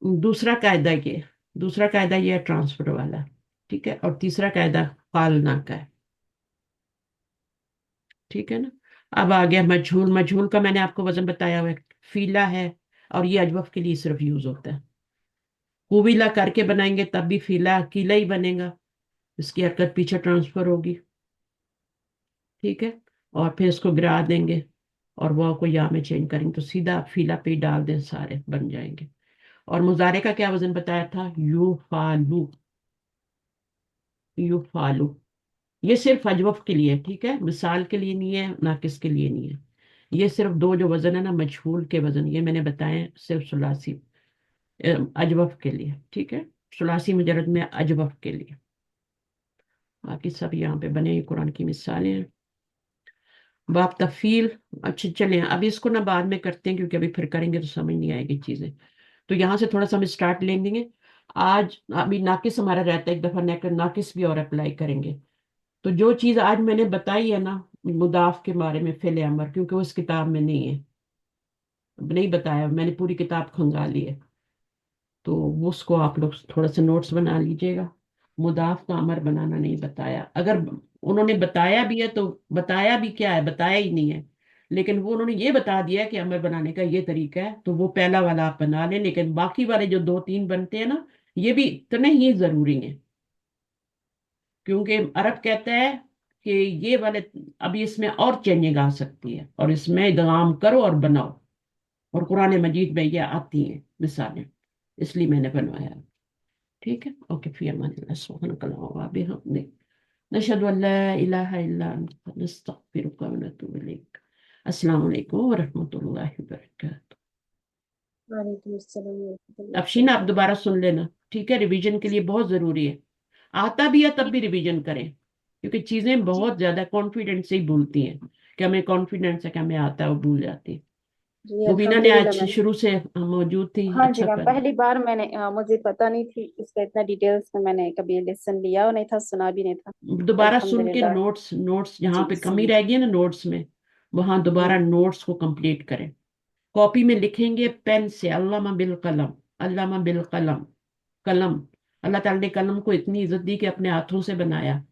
दूसरा कायदा ये, दूसरा कायदा ये है ट्रांसफर वाला, ठीक है। और तीसरा कायदा फालना का है, ठीक है ना। अब आ गया मजहूल, मजहूल का मैंने आपको वजन बताया हुआ है, फीला है, और ये अजवफ के लिए सिर्फ यूज होता है। कुविला करके बनाएंगे तब भी फीला अकीला ही बनेगा, इसकी हरकत पीछे ट्रांसफर होगी, ठीक है। और फिर इसको गिरा देंगे और वाव को या में चेंज करेंगे तो सीधा फीला पे ही डाल दें, सारे बन जाएंगे। और मुजारे का क्या वजन बताया था, यू फालू, यू फालू। ये सिर्फ अजवफ के लिए है, ठीक है, मिसाल के लिए नहीं है, नाकिस के लिए नहीं है। ये सिर्फ दो जो वजन है ना मजहूल के वजन, ये मैंने बताए हैं सिर्फ सुलासी अजवफ के लिए, ठीक है। सुलासी मुजरद में अजवफ के लिए, बाकी सब यहाँ पे बने कुरान की मिसालें हैं। बाप तफील, अच्छा चलें अब इसको ना बाद में करते हैं, क्योंकि अभी फिर करेंगे तो समझ नहीं आएगी चीजें। तो यहाँ से थोड़ा सा हम स्टार्ट ले लेंगे। आज अभी नाकिस हमारा रहता है, एक दफा नाकिस भी और अप्लाई करेंगे। तो जो चीज आज मैंने बताई है ना मुदाफ के बारे में, फेले अमर, क्योंकि वो इस किताब में नहीं है, नहीं बताया, मैंने पूरी किताब खंगाली है, तो वो उसको आप लोग थोड़ा सा नोट्स बना लीजिएगा। मुदाफ का अमर बनाना नहीं बताया, अगर उन्होंने बताया भी है तो बताया भी क्या है, बताया ही नहीं है। लेकिन वो उन्होंने ये बता दिया कि अमर बनाने का ये तरीका है, तो वो पहला वाला आप बना लें, लेकिन बाकी वाले जो दो तीन बनते हैं ना, ये भी इतने ही जरूरी हैं। क्योंकि अरब कहता है कि ये वाले, अभी इसमें और चेंजिंग आ सकती है, और इसमें इदगाम करो और बनाओ, और कुरान मजीद में ये आती हैं मिसालें, इसलिए मैंने बनवाया, ठीक है। ओके, फी अमानिल्लाह, सुब्हानक अल्लाहुम्मा व बिहम्दिक, नशहदु अल्ला इलाहा इल्ला अंता, नस्तगफिरुका व नतूबु इलैक। अस्सलाम वालेकुम व रहमतुल्लाहि व बरकातहू। वालेकुम अस्सलाम अब वरहमतुल्लाहि शीना आप वबरकातुहू। दोबारा सुन लेना, ठीक है, रिवीजन के लिए बहुत जरूरी है। आता भी है तब भी रिवीजन करें, क्योंकि चीजें जी बहुत ज्यादा कॉन्फिडेंस से ही भूलती हैं, कि हमें कॉन्फिडेंस है कि हमें आता है, वो भूल जाती है। जी मुबीना ने अल्हम्दुलिल्लाह आज मैम। शुरू से मौजूद थी, हाँ जी अच्छा मैम, कर। पहली बार मैंने मुझे पता नहीं थी इसका इतना डिटेल्स में, मैंने कभी लेसन लिया और नहीं था, सुना भी नहीं था। दोबारा सुन के अल्हम्दुलिल्लाह। नोट्स, नोट्स जहाँ जी पे कमी सुन। रह गई है ना नोट्स में, वहां दोबारा हम्म। नोट्स को कंप्लीट करें। कॉपी में लिखेंगे पेन से, अल्लामा बिल कलम, अल्लामा बिल कलम, कलम, अल्लाह ताला ने कलम को इतनी इज्जत दी कि अपने हाथों से बनाया,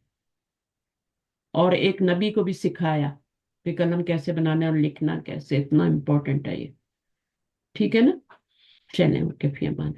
और एक नबी को भी सिखाया कि कलम कैसे बनाना है और लिखना कैसे, इतना इम्पोर्टेंट है ये, ठीक है ना। चलें, ओके, फिर अमान।